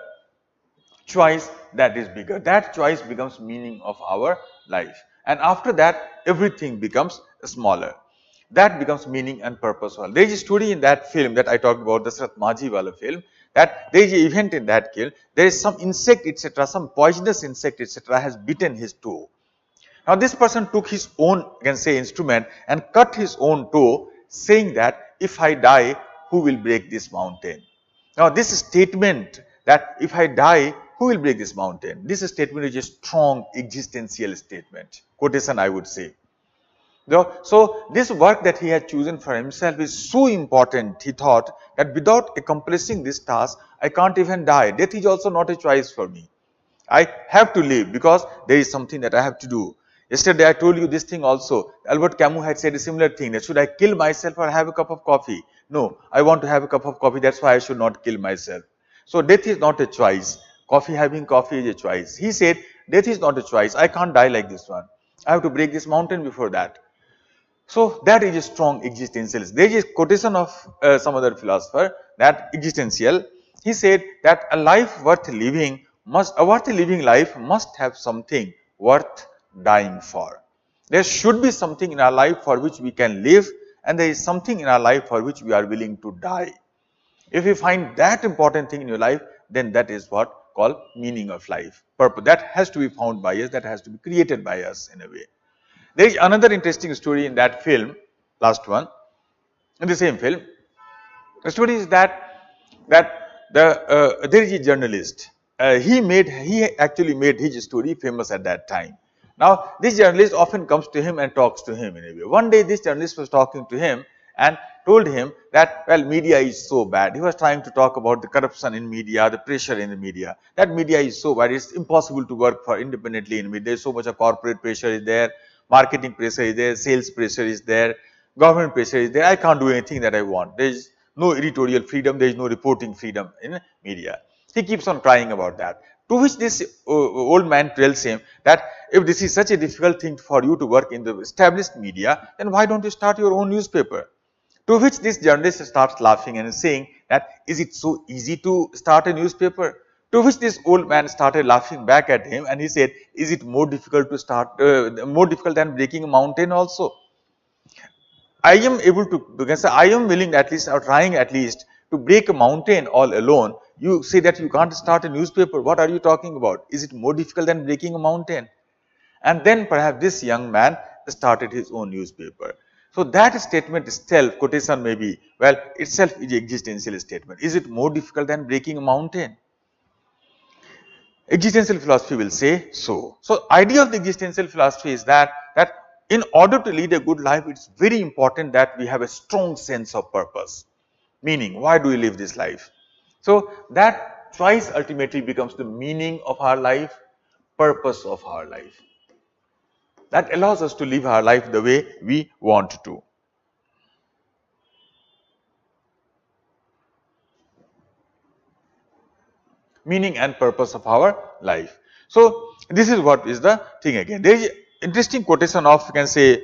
choice that is bigger. That choice becomes meaning of our life. And after that, everything becomes smaller. That becomes meaning and purpose. There is a story in that film that I talked about, the Sarat Majhi wala film, that there is an event in that film. There is some insect, etc., some poisonous insect, etc., has bitten his toe. Now, this person took his own, you can say, instrument and cut his own toe, saying that if I die, who will break this mountain? Now, this statement that if I die, who will break this mountain? This statement is a strong existential statement, quotation I would say. So, this work that he had chosen for himself is so important, he thought, that without accomplishing this task, I can't even die. Death is also not a choice for me. I have to live because there is something that I have to do. Yesterday I told you this thing also. Albert Camus had said a similar thing, that should I kill myself or have a cup of coffee? No, I want to have a cup of coffee, that's why I should not kill myself. So death is not a choice. Having coffee is a choice. He said, death is not a choice. I can't die like this one. I have to break this mountain before that. So that is a strong existentialist. There is a quotation of some other philosopher, that existential. He said that a life worth living life must have something worth dying for. There should be something in our life for which we can live, and there is something in our life for which we are willing to die. If you find that important thing in your life, then that is what called meaning of life, purpose. That has to be found by us, that has to be created by us in a way. There is another interesting story in that film, last one, in the same film. The story is that there is a journalist. He actually made his story famous at that time. Now, this journalist often comes to him and talks to him in a way. One day, this journalist was talking to him and told him that, well, media is so bad. He was trying to talk about the corruption in media, the pressure in the media. That media is so bad, it's impossible to work for independently in media. There's so much of corporate pressure is there, marketing pressure is there, sales pressure is there, government pressure is there. I can't do anything that I want. There is no editorial freedom, there is no reporting freedom in media. He keeps on crying about that. To which this old man tells him that if this is such a difficult thing for you to work in the established media, then why don't you start your own newspaper? To which this journalist starts laughing and saying that, is it so easy to start a newspaper? To which this old man started laughing back at him and he said, is it more difficult to start, more difficult than breaking a mountain also? I am able to, I am willing at least, or trying at least, to break a mountain all alone. You say that you can't start a newspaper. What are you talking about? Is it more difficult than breaking a mountain? And then perhaps this young man started his own newspaper. So that statement itself, quotation may be, well, itself is an existential statement. Is it more difficult than breaking a mountain? existential philosophy will say so. So, idea of the existential philosophy is that in order to lead a good life, it's very important that we have a strong sense of purpose. Meaning, why do we live this life? So, that choice ultimately becomes the meaning of our life, purpose of our life. That allows us to live our life the way we want to. Meaning and purpose of our life. So, this is what is the thing again. There is interesting quotation of, you can say,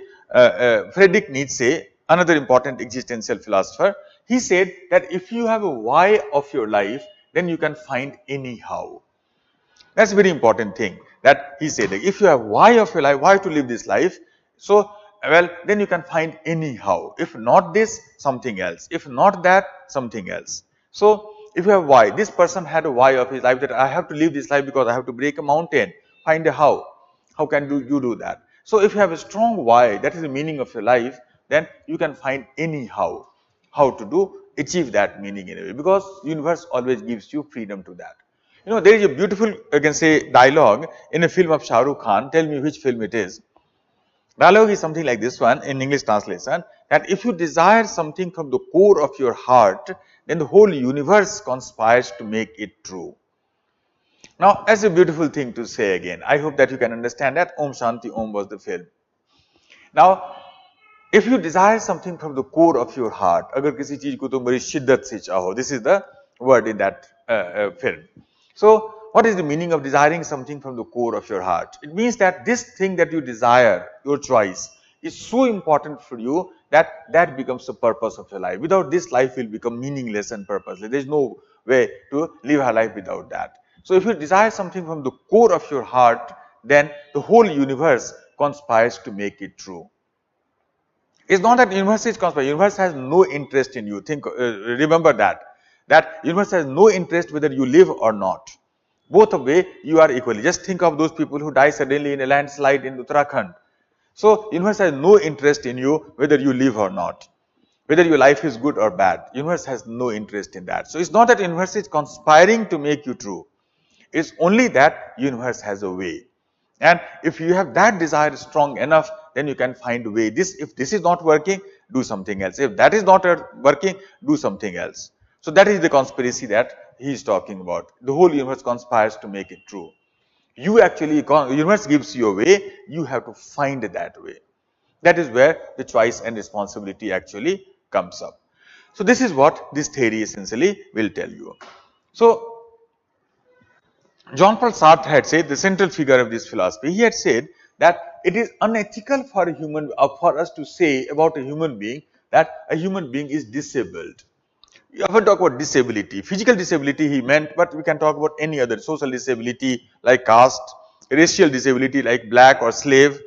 Friedrich Nietzsche, another important existential philosopher. He said that if you have a why of your life, then you can find any how. That's a very important thing that he said. If you have why of your life, why to live this life, so well, then you can find anyhow. If not this, something else. If not that, something else. So if you have why, this person had a why of his life, that I have to live this life because I have to break a mountain. Find a how. How can you do that? So if you have a strong why, that is the meaning of your life, then you can find anyhow how to achieve that meaning in a way, because universe always gives you freedom to that. You know, there is a beautiful, you can say, dialogue in a film of Shah Rukh Khan. Tell me which film it is. Dialogue is something like this one in English translation, that if you desire something from the core of your heart, then the whole universe conspires to make it true. Now, that's a beautiful thing to say again. I hope that you can understand that. Om Shanti Om was the film. Now, if you desire something from the core of your heart, agar kisi cheez ko tum badi shiddat se chaho, this is the word in that film. So, what is the meaning of desiring something from the core of your heart? It means that this thing that you desire, your choice, is so important for you that that becomes the purpose of your life. Without this, life will become meaningless and purposeless. There is no way to live a life without that. So, if you desire something from the core of your heart, then the whole universe conspires to make it true. It's not that universe is conspiring. Universe has no interest in you. Remember that universe has no interest whether you live or not. Both of way you are equally. Just think of those people who die suddenly in a landslide in Uttarakhand. So universe has no interest in you whether you live or not, whether your life is good or bad. Universe has no interest in that. So it's not that universe is conspiring to make you true. It's only that universe has a way. And if you have that desire strong enough, then you can find a way. If this is not working, do something else. If that is not working, do something else. So that is the conspiracy that he is talking about. The whole universe conspires to make it true. You actually, universe gives you a way, you have to find that way. That is where the choice and responsibility actually comes up. So this is what this theory essentially will tell you. So Jean-Paul Sartre had said, the central figure of this philosophy, he had said that it is unethical for for us to say about a human being that a human being is disabled. We often talk about disability. Physical disability he meant, but we can talk about any other social disability like caste, racial disability like black or slave,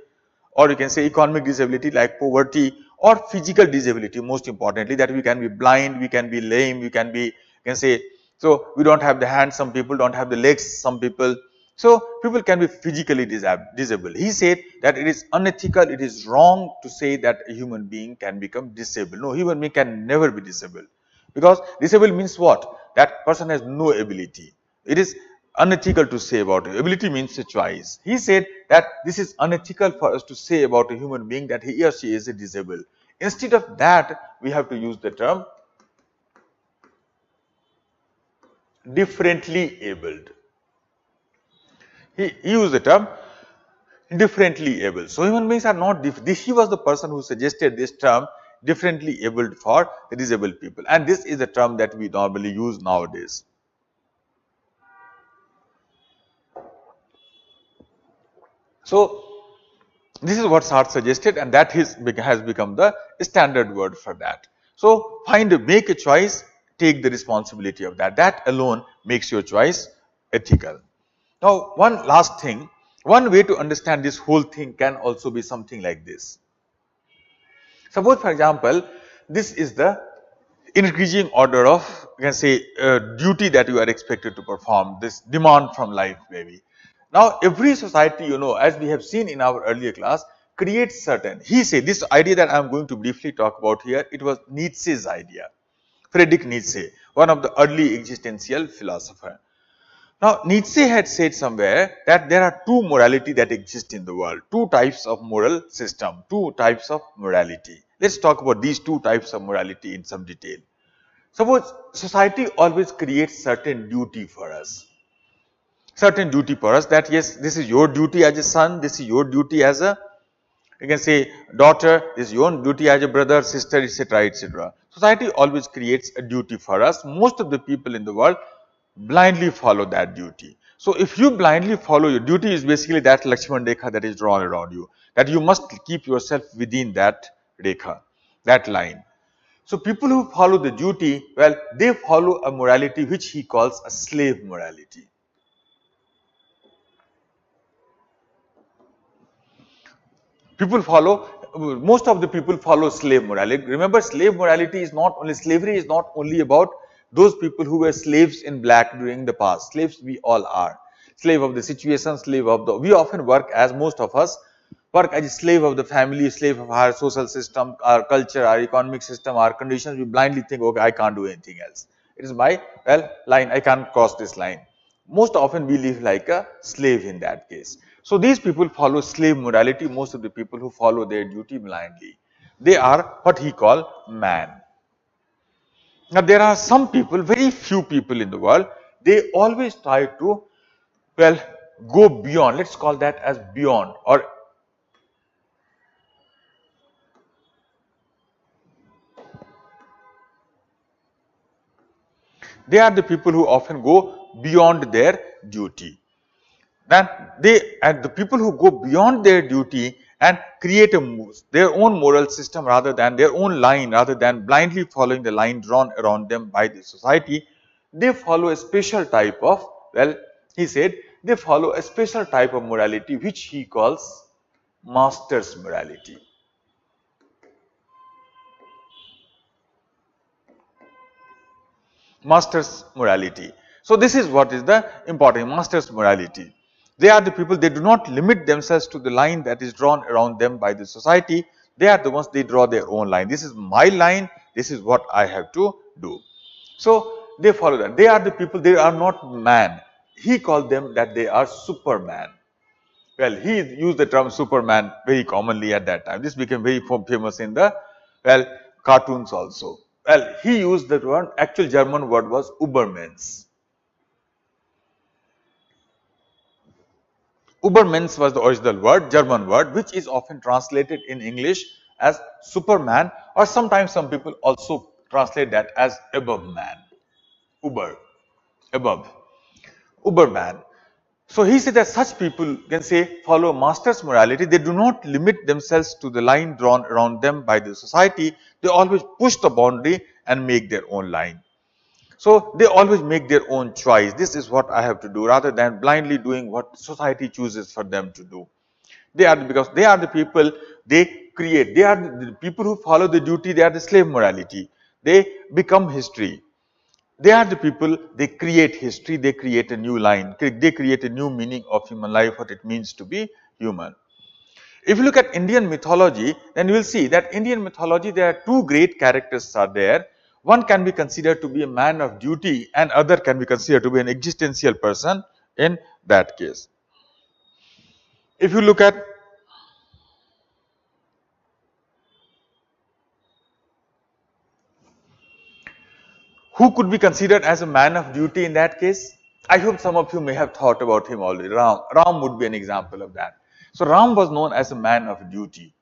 or you can say economic disability like poverty, or physical disability most importantly, that we can be blind, we can be lame, we can be, you can say, so we don't have the hands, some people don't have the legs, some people. So people can be physically disabled. He said that it is unethical, it is wrong to say that a human being can become disabled. No, human being can never be disabled. Because disabled means what? That person has no ability. It is unethical to say about it. Ability means a choice. He said that this is unethical for us to say about a human being that he or she is disabled. Instead of that, we have to use the term differently abled. He used the term differently able. So human beings are not different. He was the person who suggested this term differently abled for disabled people, and this is the term that we normally use nowadays. So this is what Sartre suggested, and that has become the standard word for that. So make a choice, take the responsibility of that. That alone makes your choice ethical. Now, one last thing, one way to understand this whole thing can also be something like this. Suppose, for example, this is the increasing order of, you can say, duty that you are expected to perform, this demand from life maybe. Now, every society, you know, as we have seen in our earlier class, creates certain, he said, this idea that I am going to briefly talk about here, it was Nietzsche's idea. Friedrich Nietzsche, one of the early existential philosopher. Now, Nietzsche had said somewhere that there are two morality that exist in the world, two types of moral system, two types of morality. Let's talk about these two types of morality in some detail. Suppose society always creates certain duty for us. Certain duty for us that yes, this is your duty as a son, this is your duty as a, you can say, daughter, this is your duty as a brother, sister, etc., etc. Society always creates a duty for us. Most of the people in the world blindly follow that duty. So if you blindly follow your duty is basically that Lakshman Rekha that is drawn around you, that you must keep yourself within that Rekha, that line. So people who follow the duty, well, they follow a morality which he calls a slave morality. People follow, most of the people follow slave morality. Remember, slave morality is not only, slavery is not only about those people who were slaves in black during the past. Slaves we all are. Slave of the situation, slave of the, we often work as, most of us work as a slave of the family, slave of our social system, our culture, our economic system, our conditions. We blindly think, okay, I can't do anything else. It is my, well, line, I can't cross this line. Most often we live like a slave in that case. So these people follow slave morality. Most of the people who follow their duty blindly, they are what he call man. Now there are some people, very few people in the world, they always try to, well, go beyond. Let's call that as beyond, or they are the people who often go beyond their duty. Then and the people who go beyond their duty and create their own moral system rather than their own line, rather than blindly following the line drawn around them by the society, they follow a special type of, well, he said, they follow a special type of morality which he calls master's morality. Master's morality. So this is what is the important, master's morality. They are the people, they do not limit themselves to the line that is drawn around them by the society. They are the ones, they draw their own line. This is my line, this is what I have to do. So they follow that. They are the people, they are not man. He called them that they are superman. Well, he used the term superman very commonly at that time. This became very famous in the, well, cartoons also. Well, he used the word, actual German word was Ubermensch. Ubermensch was the original word, German word, which is often translated in English as Superman, or sometimes some people also translate that as above man. Uber, above, Uberman. So he said that such people can say follow master's morality. They do not limit themselves to the line drawn around them by the society. They always push the boundary and make their own line. So they always make their own choice. This is what I have to do, rather than blindly doing what society chooses for them to do. They are, because they are the people, they create. They are the people who follow the duty. They are the slave morality. They become history. They are the people, they create history, they create a new line, they create a new meaning of human life, what it means to be human. If you look at Indian mythology, then you will see that Indian mythology, there are two great characters are there. One can be considered to be a man of duty and other can be considered to be an existential person in that case. If you look at who could be considered as a man of duty in that case? I hope some of you may have thought about him already. Ram would be an example of that. So Ram was known as a man of duty.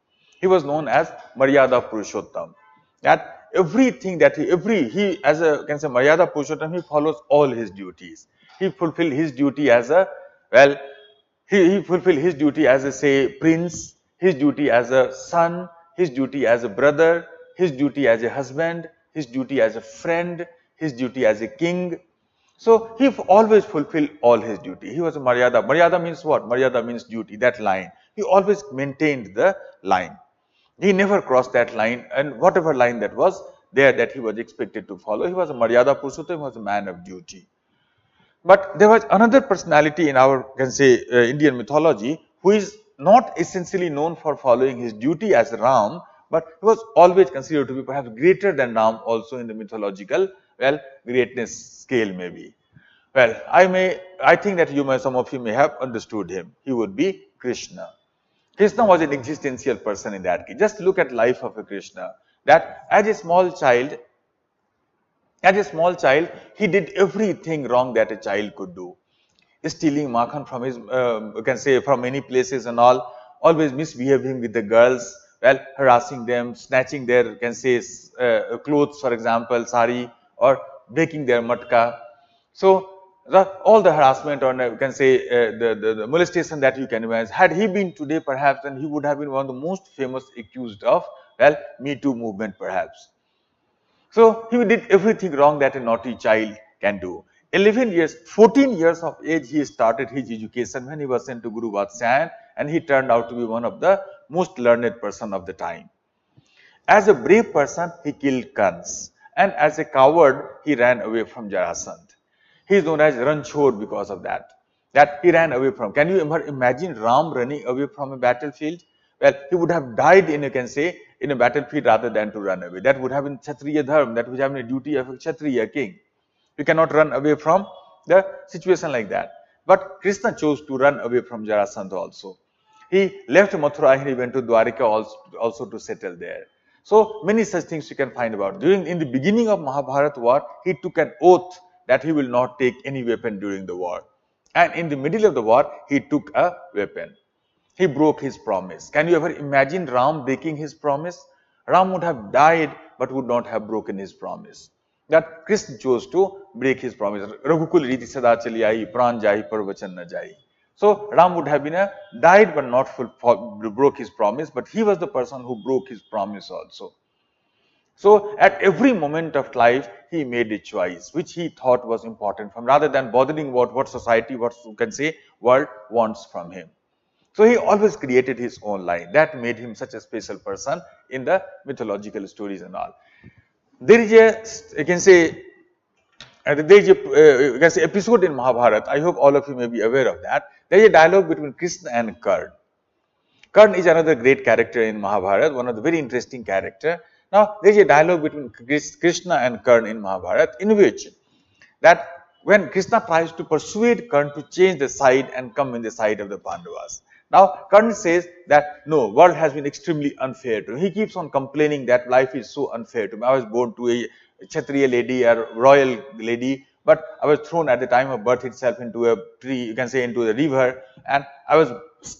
He was known as Maryada Purushottam. That everything that he as a, can say, Maryada Purushottam, he follows all his duties. He fulfilled his duty as a, well, he fulfilled his duty as a, say, prince, his duty as a son, his duty as a brother, his duty as a husband, his duty as a friend, his duty as a king. So he always fulfilled all his duty. He was a Maryada. Maryada means what? Maryada means duty, that line. He always maintained the line. He never crossed that line, and whatever line that was there that he was expected to follow, he was a Maryada Purushottam, he was a man of duty. But there was another personality in our, can say, Indian mythology, who is not essentially known for following his duty as Ram, but he was always considered to be perhaps greater than Ram also in the mythological, well, greatness scale maybe. Well, I think that some of you may have understood him. He would be Krishna. Krishna was an existential person in that case. Just look at life of a Krishna. That as a small child, he did everything wrong that a child could do. Stealing makhan from his, you can say, from many places and all, always misbehaving with the girls, well, harassing them, snatching their, you can say, clothes, for example, sari, or breaking their matka. So, all the harassment, or you can say the molestation that you can imagine, had he been today perhaps, then he would have been one of the most famous accused of, well, Me Too movement perhaps. So he did everything wrong that a naughty child can do. 11 years, 14 years of age, he started his education when he was sent to Guru Vatsyayan, and he turned out to be one of the most learned person of the time. As a brave person, he killed Kans, and as a coward, he ran away from Jarasandh. He is known as Ranchor because of that. That he ran away from. Can you ever imagine Ram running away from a battlefield? Well, he would have died in, you can say, in a battlefield rather than to run away. That would have been Kshatriya Dharma, that would have been a duty of a Kshatriya king. You cannot run away from the situation like that. But Krishna chose to run away from Jarasandha also. He left Mathura and he went to Dwarika also to settle there. So many such things you can find about. In the beginning of Mahabharata war, he took an oath that he will not take any weapon during the war. And in the middle of the war, he took a weapon. He broke his promise. Can you ever imagine Ram breaking his promise? Ram would have died but would not have broken his promise. That Krishna chose to break his promise. Raghukul riti sada chali aayi, pran jahi par vachan na jahi. So Ram would have been died but not broke his promise, but he was the person who broke his promise also. So at every moment of life, he made a choice which he thought was important from, rather than bothering what society, what you can say, world wants from him. So he always created his own line. That made him such a special person in the mythological stories and all. There is a, you can say, you can say episode in Mahabharata. I hope all of you may be aware of that. There is a dialogue between Krishna and Karna. Karna is another great character in Mahabharata, one of the very interesting character. Now, there is a dialogue between Krishna and Karna in Mahabharata, in which that when Krishna tries to persuade Karna to change the side and come in the side of the Pandavas. Now, Karna says that no, world has been extremely unfair to me. He keeps on complaining that life is so unfair to me. I was born to a Kshatriya lady, a royal lady, but I was thrown at the time of birth itself into a tree, you can say into the river, and I was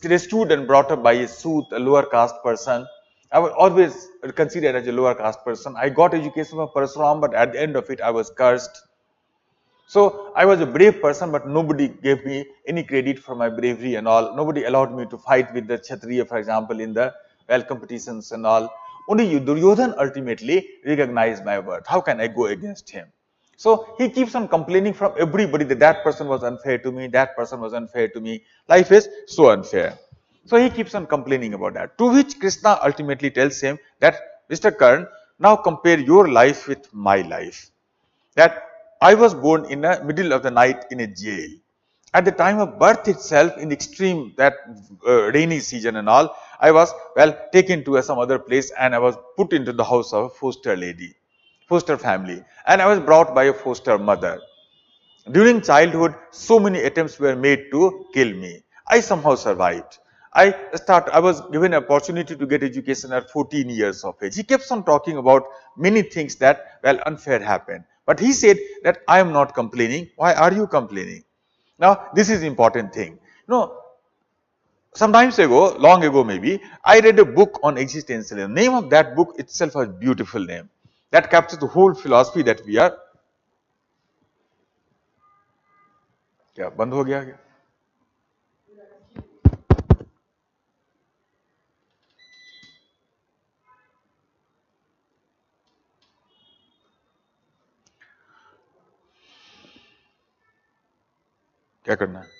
rescued and brought up by a Sut, a lower caste person. I was always considered as a lower caste person. I got education from Parasuram, but at the end of it, I was cursed. So I was a brave person, but nobody gave me any credit for my bravery and all. Nobody allowed me to fight with the Kshatriya, for example, in the competitions and all. Only Duryodhan ultimately recognized my worth. How can I go against him? So he keeps on complaining from everybody that that person was unfair to me, that person was unfair to me. Life is so unfair. So he keeps on complaining about that. To which Krishna ultimately tells him that, Mr. Karn, now compare your life with my life. That I was born in the middle of the night in a jail. At the time of birth itself, in extreme that rainy season and all, I was taken to some other place, and I was put into the house of a foster lady, foster family, and I was brought by a foster mother. During childhood, so many attempts were made to kill me. I somehow survived. I was given an opportunity to get education at 14 years of age. He kept on talking about many things that, unfair happened. But he said that I am not complaining. Why are you complaining? Now, this is important thing. Sometimes ago, long ago maybe, I read a book on existentialism. The name of that book itself was a beautiful name. That captures the whole philosophy that we are. क्या बंद हो गया क्या? क्या करना है?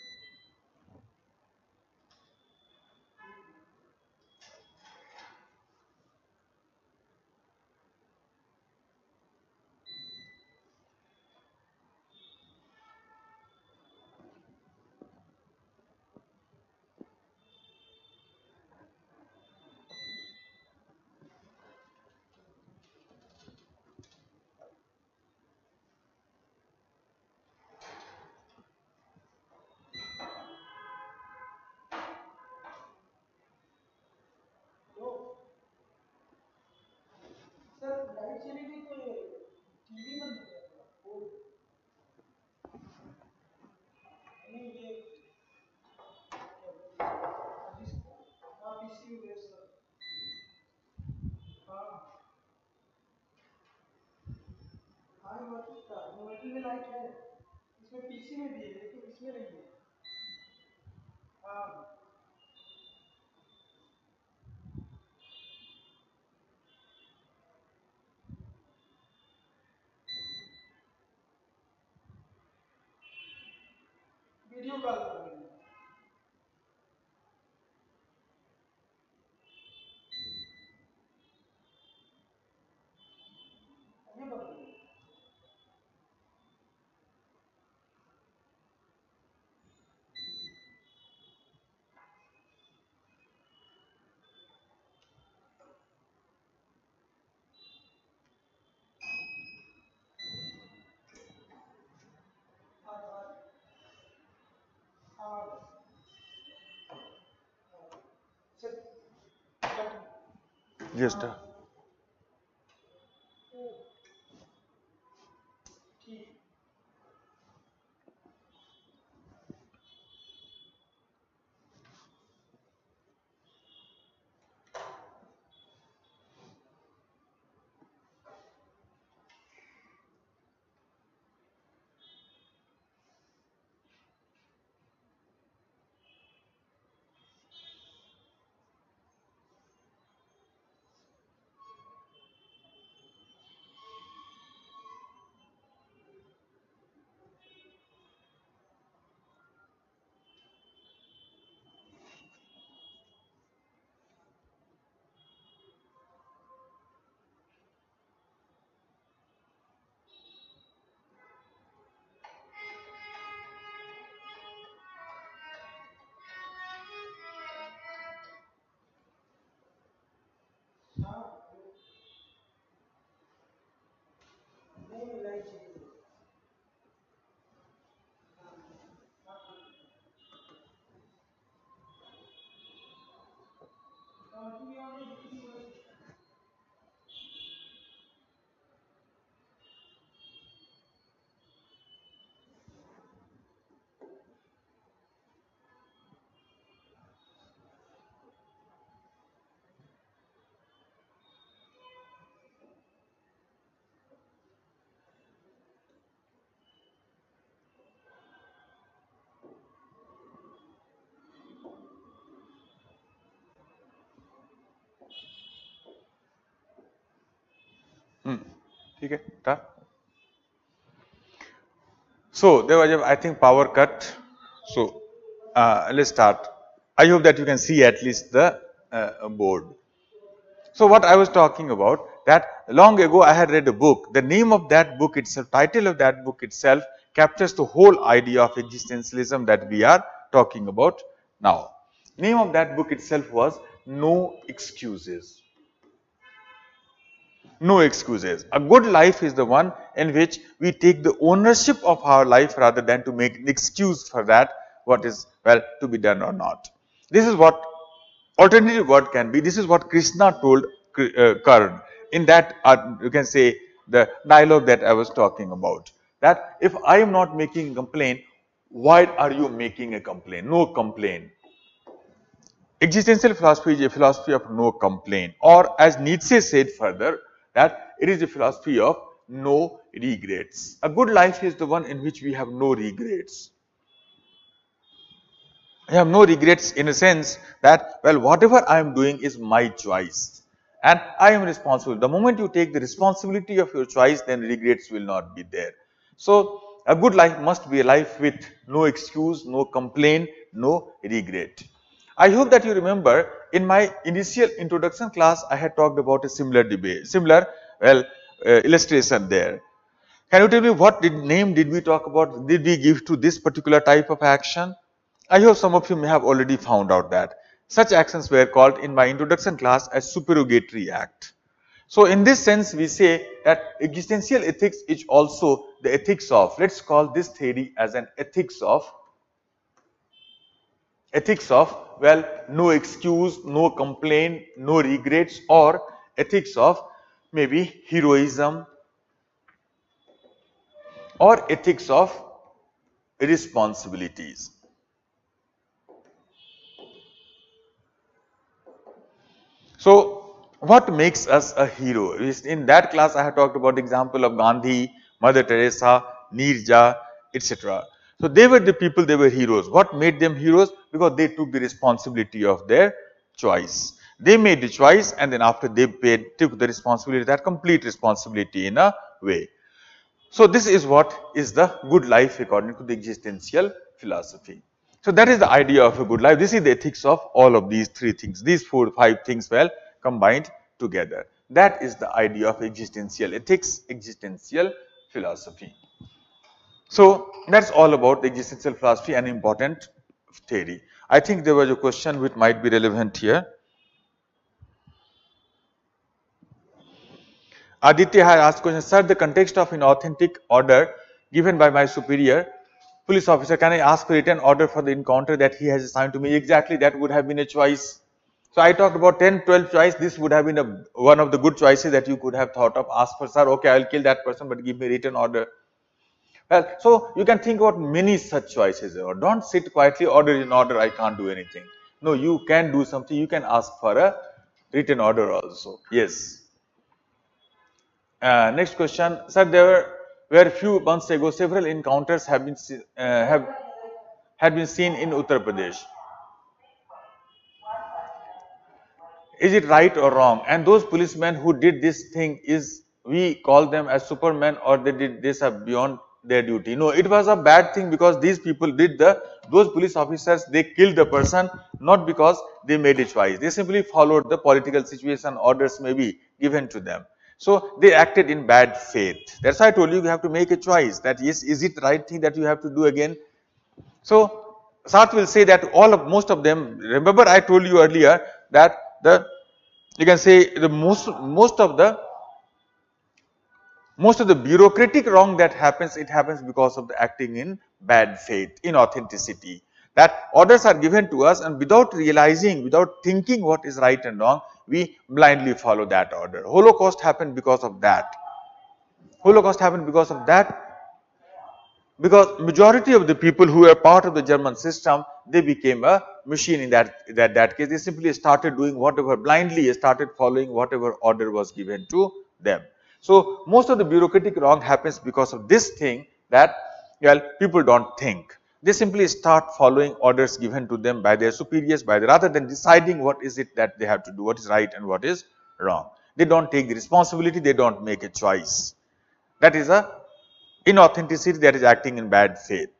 Just ठीक है done. So there was I think power cut. So let's start. I hope that you can see at least the board. So what I was talking about, that long ago I had read a book. The name of that book itself, title of that book itself captures the whole idea of existentialism that we are talking about now. Name of that book itself was No Excuses. No excuses. A good life is the one in which we take the ownership of our life rather than to make an excuse for that what is well to be done or not. This is what alternative word can be. This is what Krishna told Karna in that you can say the dialogue that I was talking about. That if I am not making a complaint, why are you making a complaint? No complaint. Existential philosophy is a philosophy of no complaint, or as Nietzsche said further, that it is a philosophy of no regrets. A good life is the one in which we have no regrets. I have no regrets in a sense that, well, whatever I am doing is my choice and I am responsible. The moment you take the responsibility of your choice, then regrets will not be there. So, a good life must be a life with no excuse, no complaint, no regret. I hope that you remember in my initial introduction class, I had talked about a similar debate, illustration there. Can you tell me what name did we talk about, did we give to this particular type of action? I hope some of you may have already found out that. Such actions were called in my introduction class as supererogatory act. So in this sense, we say that existential ethics is also the ethics of, let's call this theory as an ethics of, well, no excuse, no complaint, no regrets, or ethics of maybe heroism, or ethics of responsibilities. So what makes us a hero? In that class I have talked about the example of Gandhi, Mother Teresa, Neerja, etc. So they were the people, they were heroes. What made them heroes? Because they took the responsibility of their choice. They made the choice, and then after they took the responsibility, that complete responsibility in a way. So this is what is the good life according to the existential philosophy. So that is the idea of a good life. This is the ethics of all of these three things. These 4 or 5 things well combined together. That is the idea of existential ethics, existential philosophy. So that's all about the existential philosophy, an important theory. I think there was a question which might be relevant here. Aditya had asked question, sir, the context of inauthentic order given by my superior police officer, can I ask for written order for the encounter that he has assigned to me? Exactly, that would have been a choice. So I talked about 10, 12 choice. This would have been one of the good choices that you could have thought of. Ask for, sir, okay, I will kill that person, but give me written order. Well, so you can think about many such choices. Or don't sit quietly, order in order, I can't do anything. No, you can do something. You can ask for a written order also. Yes. Next question, sir. There were few months ago several encounters have been had been seen in Uttar Pradesh. Is it right or wrong? And those policemen who did this thing, is we call them as supermen, or they did this beyond their duty? No, it was a bad thing because these people did those police officers, they killed the person not because they made a choice. They simply followed the political situation, orders may be given to them. So they acted in bad faith. That's why I told you, you have to make a choice that yes, is it the right thing that you have to do again? So Sartre will say that most of them, remember I told you earlier that you can say the most of the bureaucratic wrong that happens, it happens because of the acting in bad faith, inauthenticity. That orders are given to us, and without realizing, without thinking what is right and wrong, we blindly follow that order. Holocaust happened because of that. Holocaust happened because of that. Because majority of the people who were part of the German system, they became a machine in that case. They simply started doing whatever, blindly started following whatever order was given to them. So most of the bureaucratic wrong happens because of this thing, that well, people don't think. They simply start following orders given to them by their superiors, rather than deciding what is it that they have to do, what is right and what is wrong. They don't take the responsibility, they don't make a choice. That is a inauthenticity, that is acting in bad faith.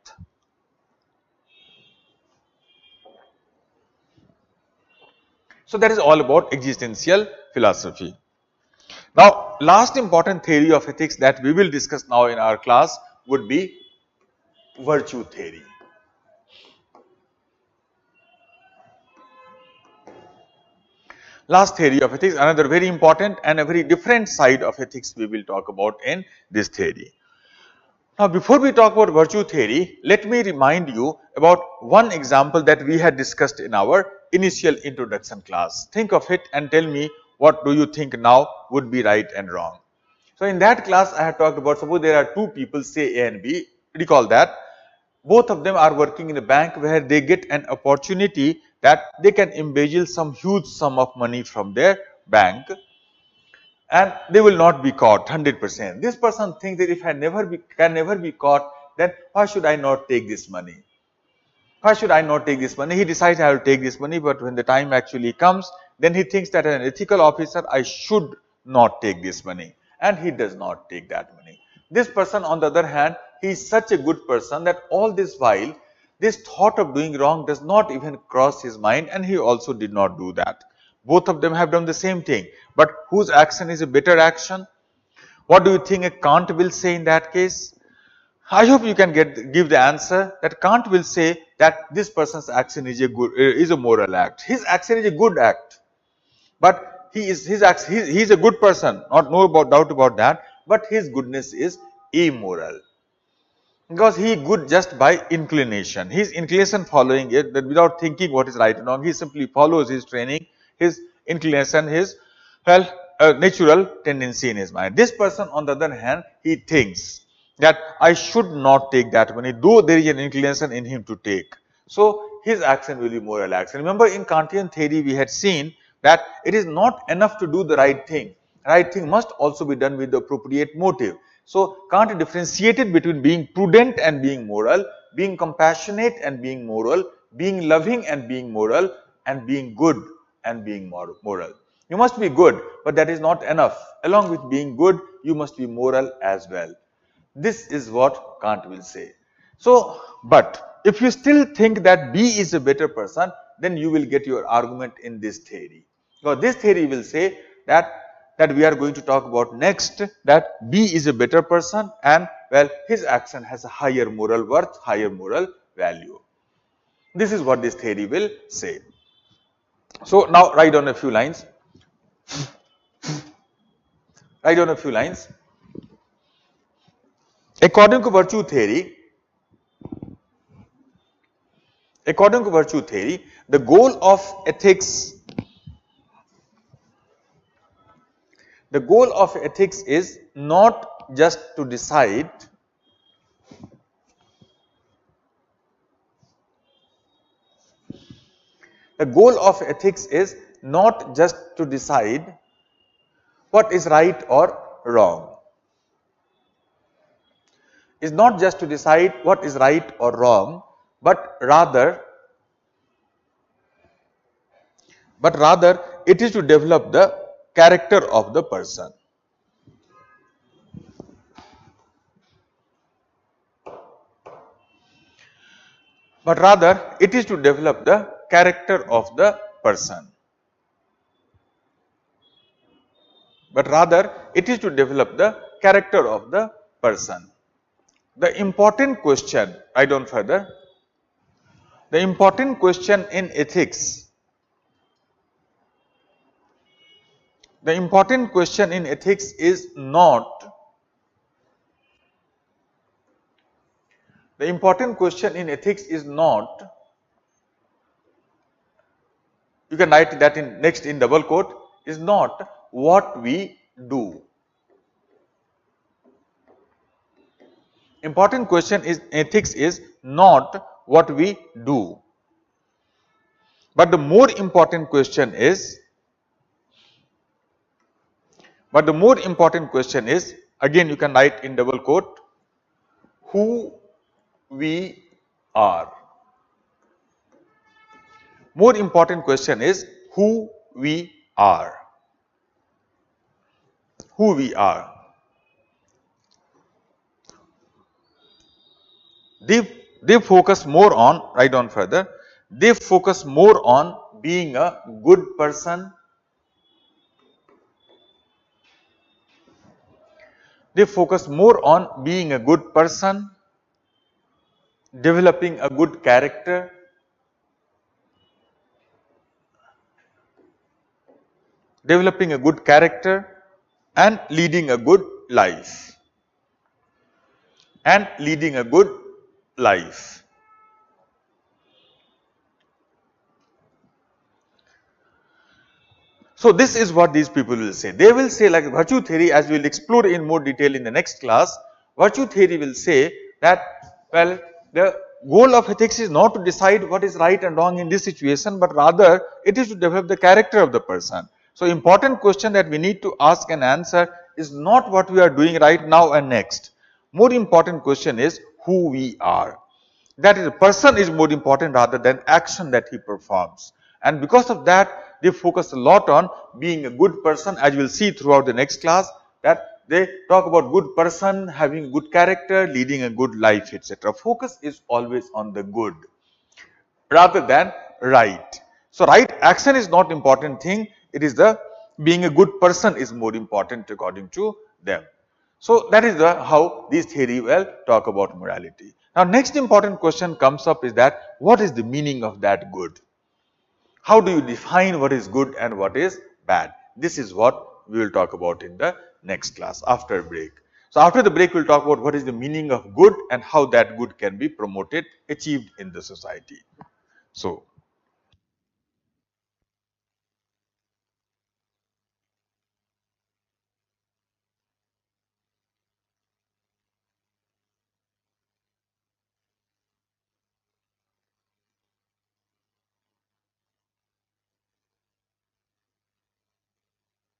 So that is all about existential philosophy. Now, last important theory of ethics that we will discuss now in our class would be virtue theory. Last theory of ethics, another very important and a very different side of ethics we will talk about in this theory. Now, before we talk about virtue theory, let me remind you about one example that we had discussed in our initial introduction class. Think of it and tell me what do you think now would be right and wrong. So, in that class I had talked about, suppose there are two people, say A and B, recall that both of them are working in a bank where they get an opportunity that they can embezzle some huge sum of money from their bank, and they will not be caught 100%. This person thinks that if I can never be caught, then why should I not take this money? Why should I not take this money? He decides I will take this money, but when the time actually comes, then he thinks that as an ethical officer, I should not take this money, and he does not take that money. This person, on the other hand, he is such a good person that all this while, this thought of doing wrong does not even cross his mind, and he also did not do that. Both of them have done the same thing, but whose action is a better action? What do you think a Kant will say in that case? I hope you can give the answer that Kant will say that this person's action is a moral act. His action is a good act, but he is a good person, doubt about that. But his goodness is immoral, because he good just by inclination. His inclination following it, that without thinking what is right and wrong, he simply follows his training, his inclination, his natural tendency in his mind. This person, on the other hand, he thinks that I should not take that money, though there is an inclination in him to take. So his action will be moral action. Remember, in Kantian theory we had seen that it is not enough to do the right thing. Right thing must also be done with the appropriate motive. So Kant differentiated between being prudent and being moral, being compassionate and being moral, being loving and being moral, and being good and being moral. You must be good, but that is not enough. Along with being good, you must be moral as well. This is what Kant will say. So, but if you still think that B is a better person, then you will get your argument in this theory. Because this theory will say that we are going to talk about next, that B is a better person and well, his action has a higher moral worth, higher moral value. This is what this theory will say. So now write down a few lines. Write down a few lines. According to virtue theory, the goal of ethics is not just to decide what is right or wrong. Is not just to decide what is right or wrong, but rather it is to develop the character of the person. But rather it is to develop the character of the person. But rather it is to develop the character of the person. The important question, write down further, the important question in ethics, is not, you can write that in next in double quote, is not what we do. Important question is ethics is not what we do. But the more important question is, again you can write in double quote, who we are. More important question is who we are. Who we are. They focus more on, write down further, they focus more on being a good person. They focus more on being a good person, developing a good character, and leading a good life. So this is what these people will say. They will say, like virtue theory, as we will explore in more detail in the next class, virtue theory will say that, well, the goal of ethics is not to decide what is right and wrong in this situation, but rather it is to develop the character of the person. So important question that we need to ask and answer is not what we are doing right now and next. More important question is who we are. That is, a person is more important rather than action that he performs. And because of that, they focus a lot on being a good person, as you will see throughout the next class, that they talk about good person, having good character, leading a good life, etc. Focus is always on the good rather than right. So right action is not important thing, it is the being a good person is more important according to them. So that is how these theory will talk about morality. Now next important question comes up is that what is the meaning of that good? How do you define what is good and what is bad? This is what we will talk about in the next class after a break. So after the break we will talk about what is the meaning of good and how that good can be promoted, achieved in the society. So